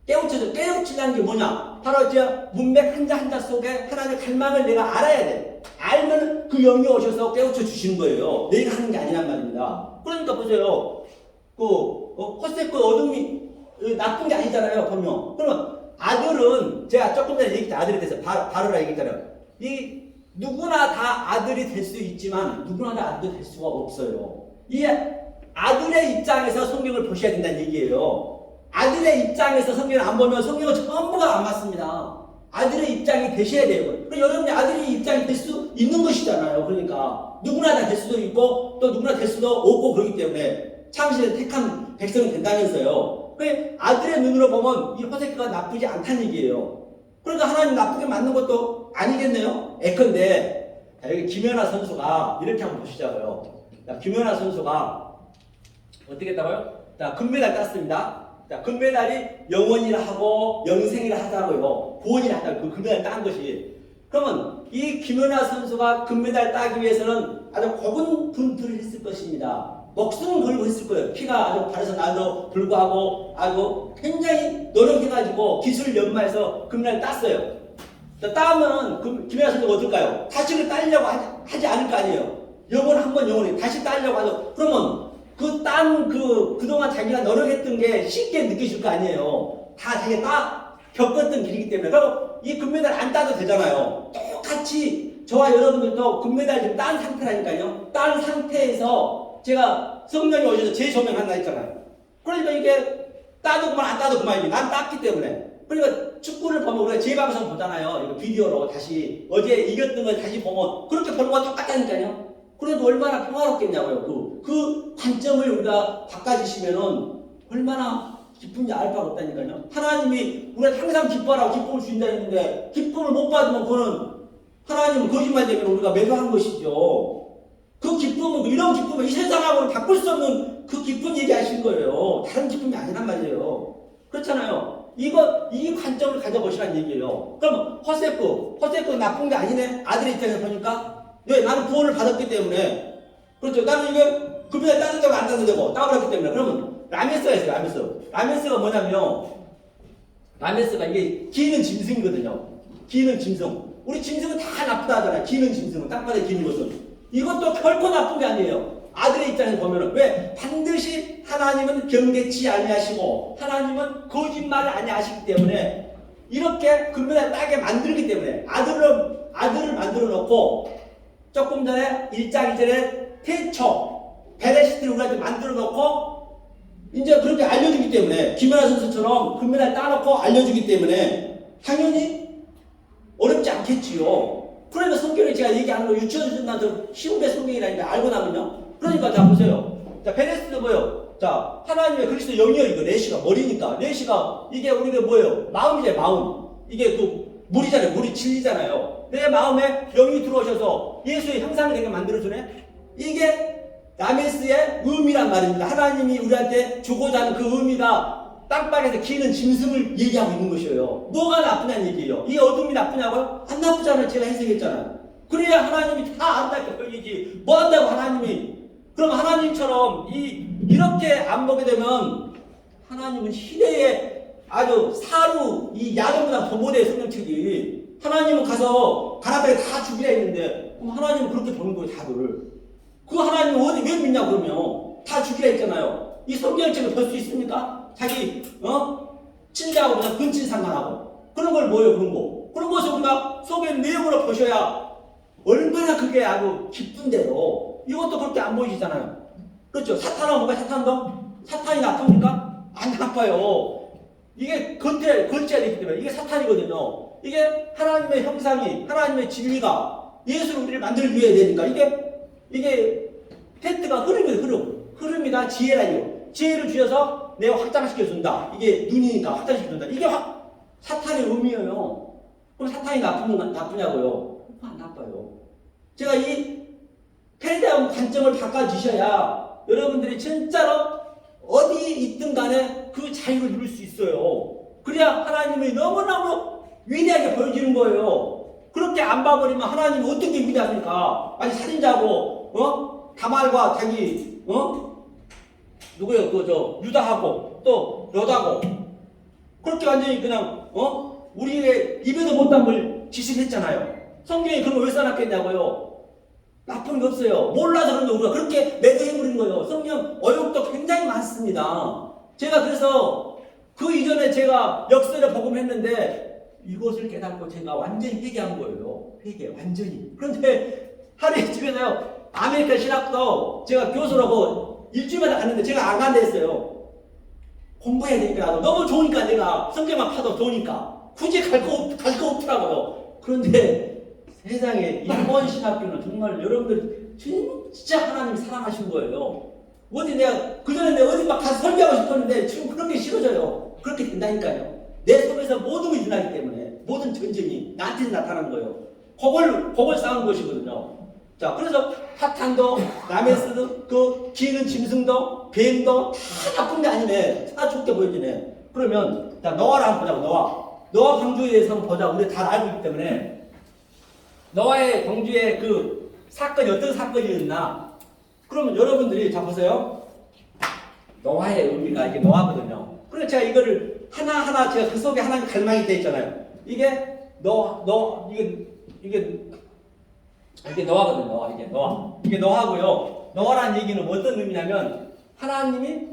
[SPEAKER 1] 깨우치려는 게 뭐냐? 바로 저 문맥 한자 한자 속에 하나님의 갈망을 내가 알아야 돼. 알면 그 영이 오셔서 깨우쳐 주시는 거예요. 내가 하는 게 아니란 말입니다. 그러니까 보세요. 헛색 어둠이 나쁜 게 아니잖아요. 분명. 그러면 아들은 제가 조금 전에 얘기했죠. 아들에 대해서 바로라 얘기했잖아요. 이 누구나 다 아들이 될 수 있지만 누구나 다 아들이 될 수가 없어요. 이 아들의 입장에서 성경을 보셔야 된다는 얘기예요. 아들의 입장에서 성경을 안 보면 성경은 전부가 안 맞습니다. 아들의 입장이 되셔야 돼요. 그러니까 여러분이 아들의 입장이 될 수 있는 것이잖아요. 그러니까 누구나 다 될 수도 있고 또 누구나 될 수도 없고 그렇기 때문에 창세를 택한 백성이 된다면서요. 그러니까 아들의 눈으로 보면 이 호세키가 나쁘지 않다는 얘기예요. 그러니까 하나님 나쁘게 만든 것도 아니겠네요. 예컨대 여기 김연아 선수가 이렇게 한번 보시자고요. 김연아 선수가 어떻게 했다고요? 자, 금메달 땄습니다. 자, 금메달이 영원이라 하고 영생이라 하자고요. 구원이라 하자고 그 금메달 딴 것이. 그러면 이 김연아 선수가 금메달 따기 위해서는 아주 고군분투를 했을 것입니다. 목숨을 걸고 했을 거예요. 피가 아주 발에서 나도 불구하고 아주 굉장히 노력해가지고 기술 연마해서 금메달 땄어요. 따면 김연아 선수가 어떨까요? 다시는 따려고 하지 않을 거 아니에요. 영원 한번 영원히 다시 따려고 하죠. 그러면 그동안 자기가 노력했던 게 쉽게 느껴질 거 아니에요. 다 자기가 겪었던 길이기 때문에. 그럼 이 금메달 안 따도 되잖아요. 똑같이 저와 여러분들도 금메달 지금 딴 상태라니까요. 딴 상태에서 제가 성령이 오셔서 재조명한다 했잖아요. 그러니까 이게 따도 그만 안 따도 그만입니다. 난 땄기 때문에. 그러니까 축구를 보면 우리가 재방송 보잖아요. 이거 비디오로 다시 어제 이겼던 걸 다시 보면 그렇게 보는 거 똑같다니까요. 그래도 얼마나 평화롭겠냐고요. 그 관점을 우리가 바꿔주시면은 얼마나 기쁜지 알 바가 없다니까요. 하나님이 우리가 항상 기뻐하라고 기쁨을 주신다 했는데 기쁨을 못 받으면 그거는 하나님은 거짓말되면 우리가 매도한 것이죠. 그 기쁨은 이런 기쁨을 이 세상하고는 바꿀 수 없는 그 기쁨 얘기하신 거예요. 다른 기쁨이 아니란 말이에요. 그렇잖아요. 이 관점을 가져보시라는 얘기예요. 그럼 허세프 나쁜 게 아니네. 아들의 입장에서 보니까 왜? 나는 구원을 받았기 때문에. 그렇죠. 나는 이게 금메달 따는다고 안 따는다고 따버렸기 때문에. 그러면 라메스가 있어요. 라메스가 뭐냐면 라메스가 이게 기는 짐승이거든요. 기는 짐승. 우리 짐승은 다 나쁘다 하잖아요. 기는 짐승은 땅바닥에 기는 것은. 이것도 결코 나쁜 게 아니에요. 아들의 입장에서 보면은 왜? 반드시 하나님은 경계치 아니하시고 하나님은 거짓말을 아니하시기 때문에 이렇게 금메달 따게 만들기 때문에 아들을 만들어 놓고 조금 전에 1장 2절에 태초 베레시트를 우리한테 만들어 놓고 이제 그렇게 알려주기 때문에 김연아 선수처럼 금메달 따놓고 알려주기 때문에 당연히 어렵지 않겠지요. 그러니까 성경에 제가 얘기하는 거 유치원에서 쉬운 게 성경이라니까 알고 나면요. 그러니까 자 보세요. 자 베레시트도 뭐예요? 자 하나님의 그리스도 영이요. 이거 레시가 머리니까 레시가 이게 우리가 뭐예요? 마음이잖아요. 마음. 이게 그 물이잖아요. 물이 진리잖아요. 내 마음에 영이 들어오셔서 예수의 형상을 되게 만들어주네. 이게 라메스의 의미란 말입니다. 하나님이 우리한테 주고자 하는 그 의미가 땅바닥에서 기는 짐승을 얘기하고 있는 것이에요. 뭐가 나쁘냐는 얘기예요. 이 어둠이 나쁘냐고요? 안 나쁘잖아요. 제가 해석했잖아요. 그래야 하나님이 다 아름답게 보이지. 뭐 한다고 하나님이. 그럼 하나님처럼 이렇게 안 보게 되면 하나님은 시대에 아주 사루 이 야동보다 더 못해요. 성경책이. 하나님은 가서 가나다에 다 죽이라 했는데 그럼 하나님은 그렇게 보는 거예요. 다들. 그 하나님은 어디 왜 믿냐 그러면 다 죽이라 했잖아요. 이 성경책을 볼 수 있습니까? 자기 친자하고 그냥 근친 상관하고 그런 걸 뭐예요? 그런 것을 우리가 속에 내용으로 보셔야 얼마나 그게 아주 기쁜데요. 이것도 그렇게 안 보이시잖아요. 그렇죠? 사탄은 뭔가 사탄이 나쁩니까? 안 나빠요. 이게 걸쳐야 되기 때문에 이게 사탄이거든요. 이게 하나님의 형상이 하나님의 진리가 예수를 우리를 만들기 위해 되니까 이게 테트가 흐름이다 지혜라니요. 지혜를 주셔서 내가 확장시켜준다. 이게 눈이니까 확장시켜준다. 이게 사탄의 의미예요. 그럼 사탄이 나쁘냐고요? 안 나빠요. 제가 이 패러다임 관점을 바꿔주셔야 여러분들이 진짜로 어디 있든 간에 그 자유를 누릴 수 있어요. 그래야 하나님이 너무너무 위대하게 보여지는 거예요. 그렇게 안 봐버리면 하나님이 어떻게 위대합니까? 아니 살인자고 다말과 자기 누구요? 유다하고 또 여다고 그렇게 완전히 그냥 우리의 입에도 못 담을 짓을 했잖아요. 성경에 그런 걸 왜 써놨겠냐고요? 나쁜 게 없어요. 몰라서 그런 게 우리가 그렇게 매도해버린 거예요. 성경 어용도 굉장히 많습니다. 제가 그래서 그 이전에 제가 역설에 복음했는데 이것을 깨닫고 제가 완전히 회개한 거예요. 회개 완전히. 그런데 하루에 집에서요 아메리칸 신학도 제가 교수라고 일주일마다 갔는데 제가 안 간다 했어요. 공부해야 되니까 너무 좋으니까 내가 성경만 파도 좋으니까 굳이 갈 거 없더라고요. 그런데 세상에 일본 신학교는 정말 여러분들 진짜 하나님 사랑하신 거예요. 어디 내가 그전에 내가 어디 막 가서 설교하고 싶었는데 지금 그런 게 싫어져요. 그렇게 된다니까요. 내 속에서 모든 걸 일어나기 때문에 모든 전쟁이 나한테 나타나는 거예요. 그걸 싸우는 것이거든요. 자, 그래서 사탄도 라메스도 그 기는 짐승도 뱀도 다 나쁜 게 아니네. 다 좋게 보여지네. 그러면 자 노아를 한번 보자고. 노아 방주에 대해서 한번 보자. 우리 다 알고 있기 때문에 노아의 방주의 그 사건이 어떤 사건이었나? 그러면 여러분들이 자 보세요. 노아의 의미가 이게 노아거든요. 그래서 제가 이거를 하나하나 제가 그 속에 하나님 갈망이 되어 있잖아요. 이게 이게 노아거든요. 이게 노아고요. 노아라는 얘기는 어떤 의미냐면 하나님이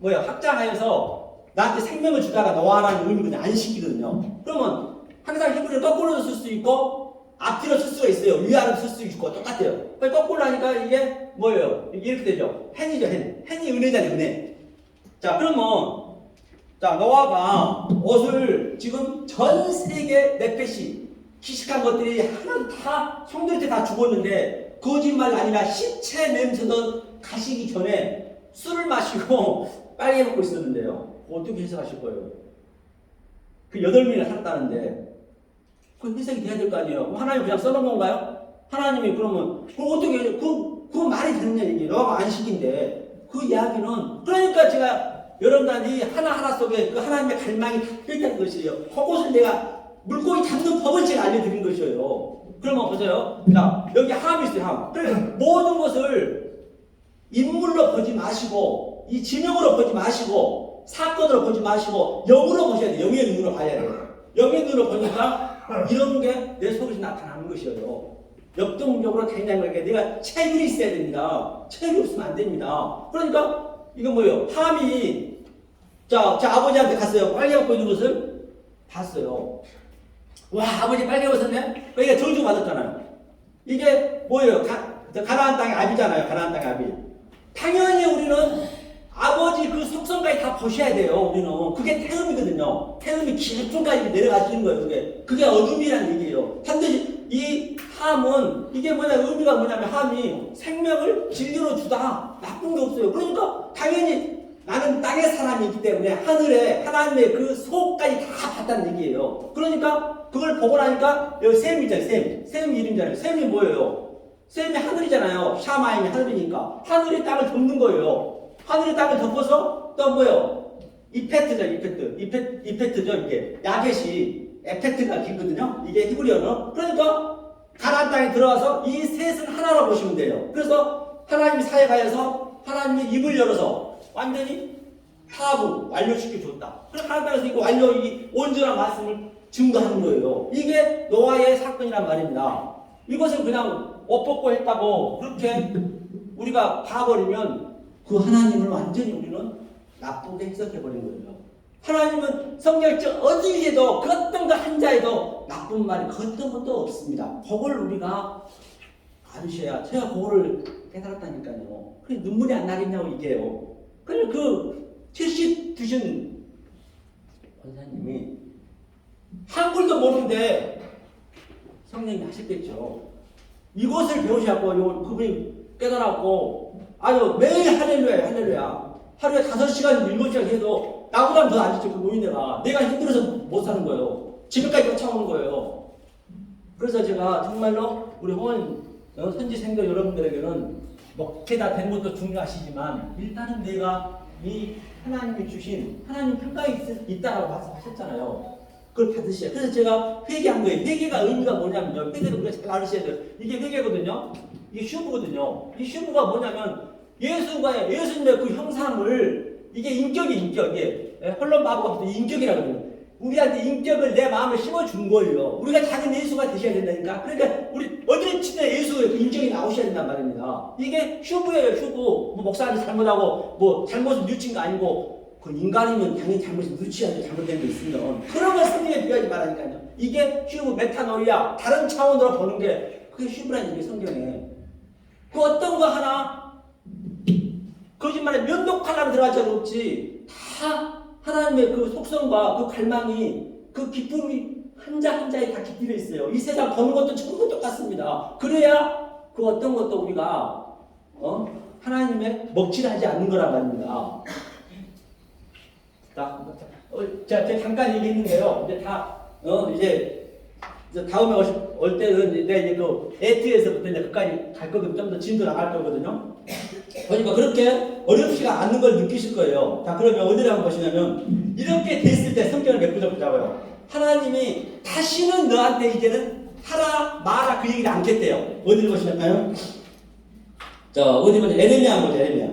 [SPEAKER 1] 확장하여서 나한테 생명을 주다가 노아라는 의미거든요. 안식이거든요. 그러면 항상 히브리를 거꾸로 쓸 수 있고 앞뒤로 쓸 수가 있어요. 위아래로 쓸 수 있고 똑같아요. 거꾸로 하니까 이게 뭐예요? 이렇게 되죠. 헨이죠. 헨이 은혜잖아요. 은혜. 자 그러면 자 노아가 옷을 지금 전 세계 네페시 기식한 것들이 하나 다 성들한테 다 죽었는데 거짓말 아니라 시체 냄새도 가시기 전에 술을 마시고 빨개 먹고 있었는데요. 어떻게 해석하실 거예요? 그 8명이나 살았다는데 그 해석이 돼야 될 거 아니에요? 그럼 하나님 그냥 써놓은 건가요? 하나님이 그러면 그럼 어떻게 그 말이 되느냐 이게 너가 안식인데 그 이야기는 그러니까 제가 여러분들이 하나하나 속에 그 하나님의 갈망이 다 있다는 것이에요. 그것을 내가 물고기 잡는 법을 제가 알려드린 것이에요. 그러면 보세요. 자 여기 함이 있어요. 함. 그래서 모든 것을 인물로 보지 마시고 이 지명으로 보지 마시고 사건으로 보지 마시고 영으로 보셔야 돼요. 영의 눈으로 봐야 돼요. 영의 눈으로 보니까 이런 게 내 속에서 나타나는 것이에요. 역동적으로 된다는 게 내가 체율이 있어야 됩니다. 체율이 없으면 안 됩니다. 그러니까 이건 뭐예요? 함이 자 아버지한테 갔어요. 빨개 먹고 있는 것을 봤어요. 와 아버지 빨개 벗었네? 그러니까 저주 받았잖아요. 이게 뭐예요? 가나안 땅의 아비잖아요. 가나안 땅의 아비. 당연히 우리는 아버지 그 속성까지 다 보셔야 돼요. 우리는 그게 태음이거든요. 태음이 깊은까지 내려가시는 거예요. 그게 어둠이라는 얘기예요. 반드시 이 함은 이게 의미가 뭐냐면 함이 생명을 진리로 주다. 나쁜 게 없어요. 그러니까 당연히 나는 땅의 사람이기 때문에 하늘에 하나님의 그 속까지 다 봤다는 얘기예요. 그러니까 그걸 보고 나니까 여기 셈이잖아요. 셈 이름이잖아요. 셈이 뭐예요? 셈이 하늘이잖아요. 샤마임이 하늘이니까 하늘이 땅을 덮는 거예요. 하늘이 땅을 덮어서 또 뭐예요? 이페트죠. 이게 야벳이 에페트가 있거든요. 이게 히브리어는. 그러니까 가나안 땅에 들어와서 이 셋은 하나로 보시면 돼요. 그래서 하나님이 사역하여서 하나님의 입을 열어서 완전히 파하고 완료시켜 줬다. 그래서 하나님 땅에서 이거 완료 이 온전한 말씀을 증거하는 거예요. 이게 노아의 사건이란 말입니다. 이것을 그냥 엇벗고 했다고 그렇게 우리가 봐버리면 그 하나님을 완전히 우리는 나쁘게 해석해버린 거예요. 하나님은 성경적 어디에도 그 어떤 그 한자에도 나쁜 말이 그 어떤 것도 없습니다. 그걸 우리가 아셔야 제가 그거를 깨달았다니까요. 그래 눈물이 안 나겠냐고 이게요. 그래 그 70 드신 원사님이 한글도 모르는데 성령이 하셨겠죠. 이것을 배우셔갖고 그분이 깨달았고 아주 매일 할렐루야. 하루에 5시간 7시간 해도 나보다 더 안 지쳐 그 노인네가 내가 힘들어서 못 사는 거예요. 집에까지 쫓아오는 거예요.
[SPEAKER 4] 그래서 제가 정말로 우리 홍원 선지 생도 여러분들에게는 목회다 되는 것도 중요하시지만 일단은 내가 이 하나님이 주신 하나님 평가에 있다라고 말씀하셨잖아요. 그걸 받으셔야 돼요. 그래서 제가 회개한 거예요. 회개가 의미가 뭐냐면요. 회개를 우리가 잘 알으셔야 돼요. 이게 회개거든요. 이게 슈브거든요. 이 슈브가 뭐냐면 예수님의 그 형상을 이게 인격이 헐론 바보가 인격이라고 그래요. 우리한테 인격을 내 마음에 심어준 거예요. 우리가 작은 예수가 되셔야 된다니까. 그러니까 우리 어디를 치든 예수의 그 인격이 나오셔야 된단 말입니다. 이게 슈브예요, 슈브. 뭐 목사님이 잘못하고 뭐 잘못을 뉘친 거 아니고 그 인간이면 당연히 잘못을 뉘치야죠. 잘못된 게 있으면. 그런 걸 성경에 비하지 말라니까요. 이게 슈브 메타노이아 다른 차원으로 보는 게 그게 슈브라는 얘기 성경에. 그 어떤 거 하나 거짓말에 면도칼라로 들어갈 줄 없지. 다 하나님의 그 속성과 그 갈망이 그 기쁨이 한자 한자에 다 깃들여 있어요. 이 세상 보는 것도 전부 똑같습니다. 그래야 그 어떤 것도 우리가 하나님의 먹칠하지 않는 거란 말입니다. 제가 잠깐 얘기했는데요. 이제 이제 다음에 올 때는 내가 이제 그 에트에서부터 이제 끝까지 갈 거거든요. 좀 더 진도 나갈 거거든요. 그러니까 그렇게 어렵지가 않는 걸 느끼실 거예요. 자, 그러면 어디를 한번 보시냐면 이렇게 됐을 때 성경을 몇 구절 보자고요. 하나님이 다시는 너한테 이제는 하라 마라 그 얘기를 않겠대요. 어디를 보시나요? 자, 어디 보자. 에레미야 보자. 에레미야.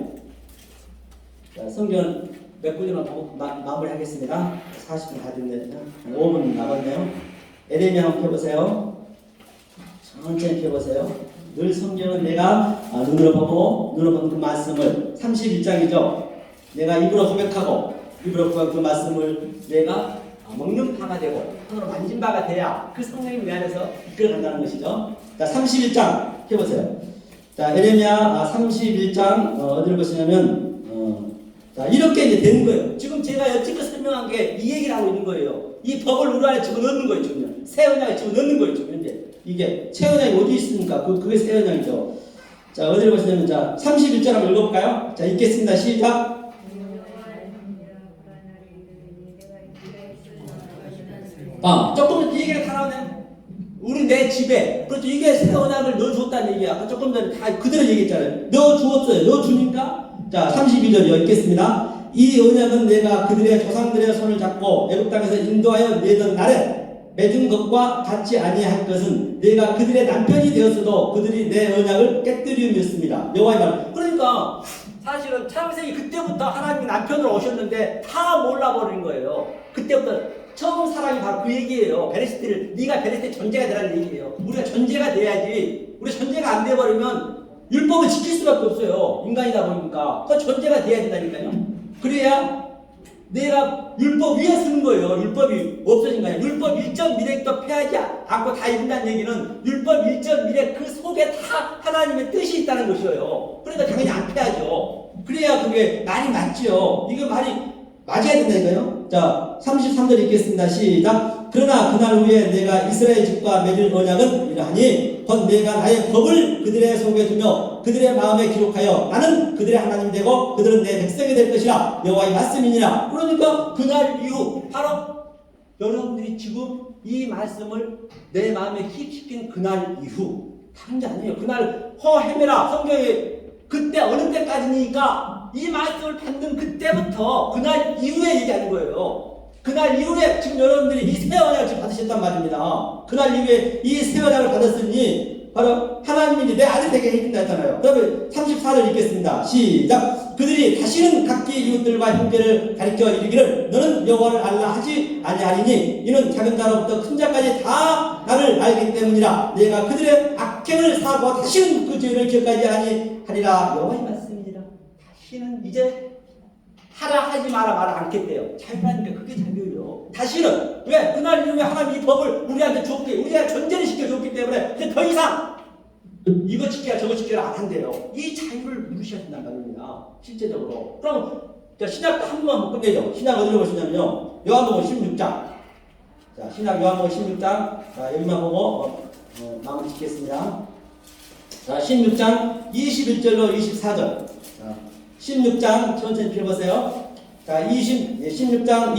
[SPEAKER 4] 자, 성경 몇 구절만 보고 마무리하겠습니다. 40분 다 됐네요. 5분 남았네요. 에레미야 한번 펴보세요. 천천히 펴보세요. 늘 성경은 내가 눈으로 보는 그 말씀을 31장이죠. 내가 입으로 고백하고 입으로 고백한 그 말씀을 내가 먹는 바가 되고 손으로 만진 바가 돼야 그 성령이 내 안에서 이끌어간다는 것이죠. 자, 31장 펴보세요. 자, 에레미야 31장 어디를 보시냐면 자, 이렇게 이제 되는 거예요. 지금 제가 여태껏 설명한 게 이 얘기를 하고 있는 거예요. 이 법을 우리 안에 집어넣는 거예요. 지금 새 언약에 집어넣는 거예요. 지금 현재 이게 새 언약이 어디 있습니까? 그게 새 언약이죠. 자, 어디를 보시냐면 자 31절 한번 읽어볼까요? 자, 읽겠습니다. 시작. 조금 이 얘기가 다 나오네. 우리 내 집에 그렇죠. 이게 새 언약을 넣어줬다는 얘기야. 아까 조금 전에 다 그대로 얘기했잖아요. 넣어주었어요. 넣어주니까 자 32절이요. 읽겠습니다. 이 언약은 내가 그들의 조상들의 손을 잡고 애굽 땅에서 인도하여 내던 날에 맺은 것과 같이 아니할 것은 내가 그들의 남편이 되었어도 그들이 내 언약을 깨뜨리움이었습니다. 여호와의 말. 그러니까 사실은 창세기 그때부터 하나님이 남편으로 오셨는데 다 몰라버린 거예요. 그때부터 처음 사랑이 바로 그 얘기예요. 베레시티를 네가 베레시티 전제가 되라는 얘기예요. 우리가 전제가 돼야지. 우리 전제가 안 돼버리면 율법을 지킬 수밖에 없어요. 인간이다 보니까 그 전제가 돼야 된다니까요. 그래야 내가 율법 위에 쓰는 거예요. 율법이 없어진 거예요. 율법 1점 미rek도 폐하지 않고 다 이룬다는 얘기는 율법 1점 미rek그 속에 다 하나님의 뜻이 있다는 것이에요. 그러니까 당연히 안 폐하죠. 그래야 그게 말이 맞죠. 이거 말이 맞아야 된다니까요. 자, 33절 읽겠습니다. 시작. 그러나 그날 후에 내가 이스라엘 집과 맺을 언약은 이러하니 곧 내가 나의 법을 그들의 속에 두며 그들의 마음에 기록하여 나는 그들의 하나님이 되고 그들은 내 백성이 될 것이라 여호와의 말씀이니라. 그러니까 그날 이후 바로 여러분들이 지금 이 말씀을 내 마음에 기입시킨 그날 이후 다른 게 아니에요. 그날 헤매라 성경에 그때 어느 때까지니까 이 말씀을 받는 그때부터 그날 이후에 얘기하는 거예요. 그날 이후에 지금 여러분들이 이 새 언약을 지금 받으셨단 말입니다. 그날 이후에 이 새 언약을 받았으니 바로 하나님이 내 아들 되게 해준다 했잖아요. 그러면 34절 읽겠습니다. 시작. 그들이 다시는 각기 이웃들과 형제를 가리켜 이르기를 너는 여호와를 알라 하지 아니하리니 이는 작은 자로부터 큰 자까지 다 나를 알기 때문이라. 내가 그들의 악행을 사하고 다시는 그 죄를 기억하지 아니하리라. 여호와의 말씀이니라. 다시는 이제 하라 하지 마라 않겠대요. 자유라니까 그게 자유예요. 다시는 왜? 그날 이후에 하나님 이 법을 우리한테 줬기 우리가 전제를 시켜줬기 때문에 이제 더 이상 이거 지켜라 저거 지켜라 안 한대요. 이 자유를 누리셔야 된다는 말입니다. 실제적으로. 그럼 신약도 한 번만 끝내죠. 신약 어디로 보시냐면요. 요한복음 16장. 자, 신약 요한복음 16장. 자, 여기만 보고 마무리 짓겠습니다. 자, 16장 21절로 24절. 자, 16장 천천히 펴보세요. 자, 16장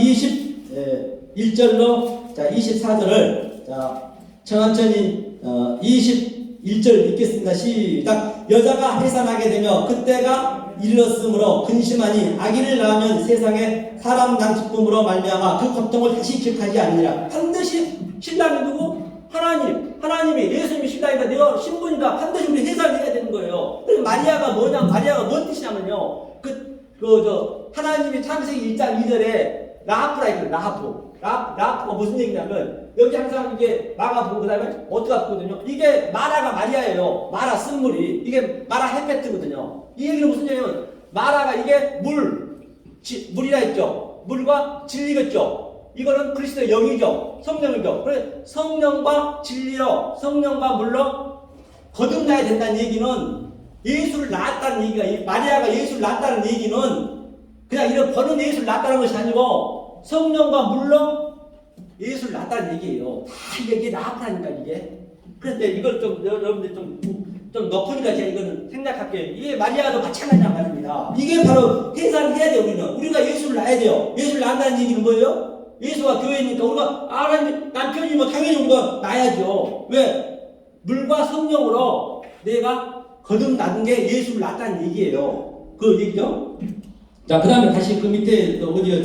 [SPEAKER 4] 21절로 자, 24절을 자, 천천히 21절 읽겠습니다. 시작. 여자가 해산하게 되며 그때가 이르렀으므로 근심하니 아기를 낳으면 세상에 사람 난 기쁨으로 말미암아 그 고통을 다시 기억하지 않느니라. 반드시 신랑이 누구? 하나님이 예수님이 신랑이다. 내가 신부니까 반드시 우리 해산을 해야 되는 거예요. 그래서 마리아가 뭐냐? 마리아가 뭔 뜻이냐면요. 하나님이 창세기 1장 2절에 라하프라 있거든요. 라하프가 무슨 얘기냐면 여기 항상 이게 마가 보고 그다음에 어디가 보거든요. 이게 마라가 마리아예요. 마라 쓴물이 이게 마라 헬페트거든요. 이 얘기는 무슨 얘기냐면 마라가 이게 물이라 했죠. 물과 진리겠죠. 이거는 그리스도의 영이죠. 성령이죠. 그래 성령과 진리로 성령과 물로 거듭나야 된다는 얘기는 예수를 낳았다는 얘기가 마리아가 예수를 낳았다는 얘기는 그냥 이런 버는 예수를 낳았다는 것이 아니고 성령과 물로 예수를 낳았다는 얘기예요. 다 이게 나아가니까 이게. 그런데 이걸 좀 여러분들 좀 높으니까 제가 이거는 생략할게요. 이게 마리아도 마찬가지란 말입니다. 이게 바로 해산을 해야 돼요. 우리가 예수를 낳아야 돼요. 예수를 낳는다는 얘기는 뭐예요? 예수가 교회니까 우리가 남편이면 당연히 우리가 낳아야죠. 왜? 물과 성령으로 내가 거듭난 게 예수를 낳았다는 얘기예요. 그 얘기죠. 자, 그 다음에 다시 그 밑에 어디요?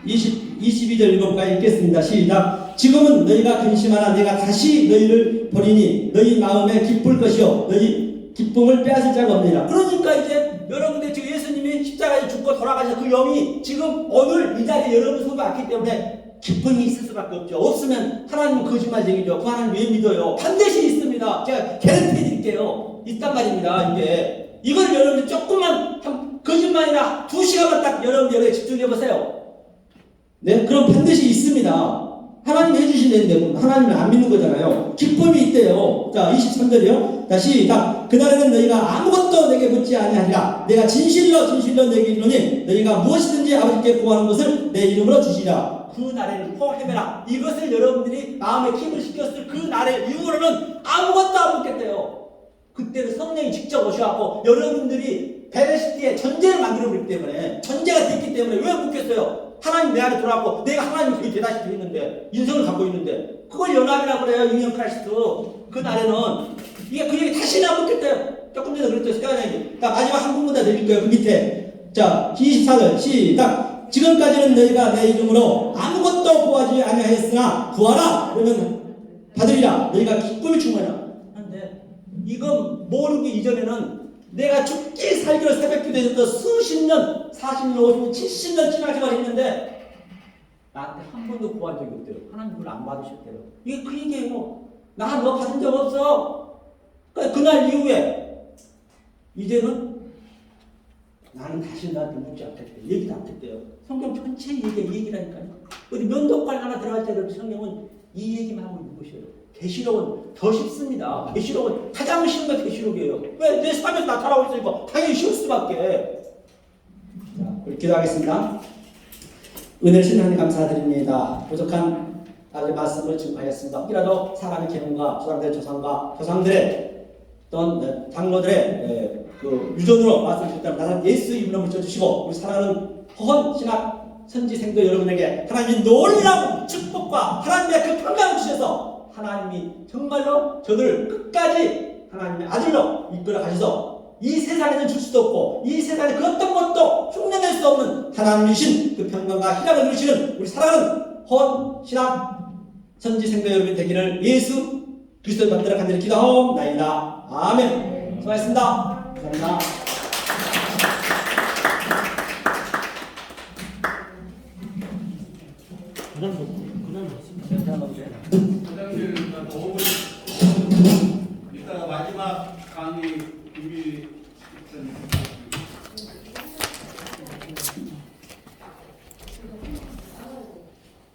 [SPEAKER 4] 22절 읽어볼까요? 읽겠습니다. 시작. 지금은 너희가 근심하나 내가 다시 너희를 버리니 너희 마음에 기쁠 것이요 너희 기쁨을 빼앗을 자가 없느니라. 그러니까 이제 여러분들 지금 예수님이 십자가에 죽고 돌아가셔 그 영이 지금 오늘 이 자리에 여러분 속에 왔기 때문에 기쁨이 있을 수밖에 없죠. 없으면 하나님은 거짓말쟁이죠. 그 하나님 왜 믿어요? 반드시 있습니다. 제가 개런티 드릴게요. 있단 말입니다. 이걸 여러분들 조금만 거짓말이나 2시간만 딱 여러분들에게 집중해보세요. 네, 그럼 반드시 있습니다. 하나님이 해주신다는데 하나님을 안 믿는 거잖아요. 기쁨이 있대요. 자, 23절이요. 다시 그날에는 너희가 아무것도 내게 묻지 아니하리라. 내가 진실로 내게 이르노니 너희가 무엇이든지 아버지께 구하는 것을 내 이름으로 주시리라. 그 날에는 포해매라. 이것을 여러분들이 마음에 힘을 시켰을 그 날의 이후로는 아무것도 안 묻겠대요. 그때는 성령이 직접 오셔갖고 여러분들이 베레시티에 전제를 만들어 버리기 때문에 전제가 됐기 때문에 왜 묻겠어요? 하나님 내 안에 들어왔고 내가 하나님 그게 되다시피 했는데 인성을 갖고 있는데 그걸 연합이라고 그래요. 유니언 크라이스트. 그 날에는 이게 그 얘기 다시는 안 묻겠대요. 조금 전에 그랬죠. 세가장이. 마지막 한 부분 더 드릴 거예요. 그 밑에. 자, 24절 시작. 지금까지는 너희가 내 이름으로 아무것도 구하지 아니하였으나 구하라. 그러면 받으리라. 너희가 기쁨이 충만하라. 한데 이건 모르기 이전에는 내가 죽기 살기로 새벽기도에서 수십 년, 40년, 50년, 70년 신앙생활 했는데 나한테 한 번도 구한 적이 없대요. 하나님 그걸 안 받으셨대요. 이게 그 얘기예요. 나 너 받은 적 없어. 그날 이후에 이제는 나는 다시 나한테 묻지 않겠대. 얘기도 않겠대요. 성경 전체 얘기라니까요. 우리 면도관 하나 들어갈 때도 성경은 이 얘기만 하고 있는 것이에요. 계시록은 더 쉽습니다. 계시록은 가장 쉬운 게 계시록이에요. 왜? 내 삶에서 나타나고 있으니까 당연히 쉬울 수밖에. 자, 우리 기도하겠습니다. 은혜를 신하님 감사드립니다. 부족한 아버지 말씀을 증거하였습니다. 혹이라도 사람의 계명과 조상들의 조상과 조상들의 어떤 장로들의 그 유전으로 말씀드렸다면 나는 예수 이름으로 붙여주시고 우리 사랑하는 허헌 신학 선지생도 여러분에게 하나님의 놀라운 축복과 하나님의 그 평강을 주셔서 하나님이 정말로 저들을 끝까지 하나님의 아들로 이끌어 가셔서 이 세상에는 줄 수도 없고 이 세상에 그 어떤 것도 흉내낼 수 없는 하나님이신 그 평강과 희락을 누리시는 우리 사랑하는 헌 신학 선지생도 여러분이 되기를 예수 그리스도를 만들어 간절히 기도하옵나이다. 아멘. 수고하셨습니다. 감사합니다.
[SPEAKER 5] 부장님, 이따가 마지막 강의 준비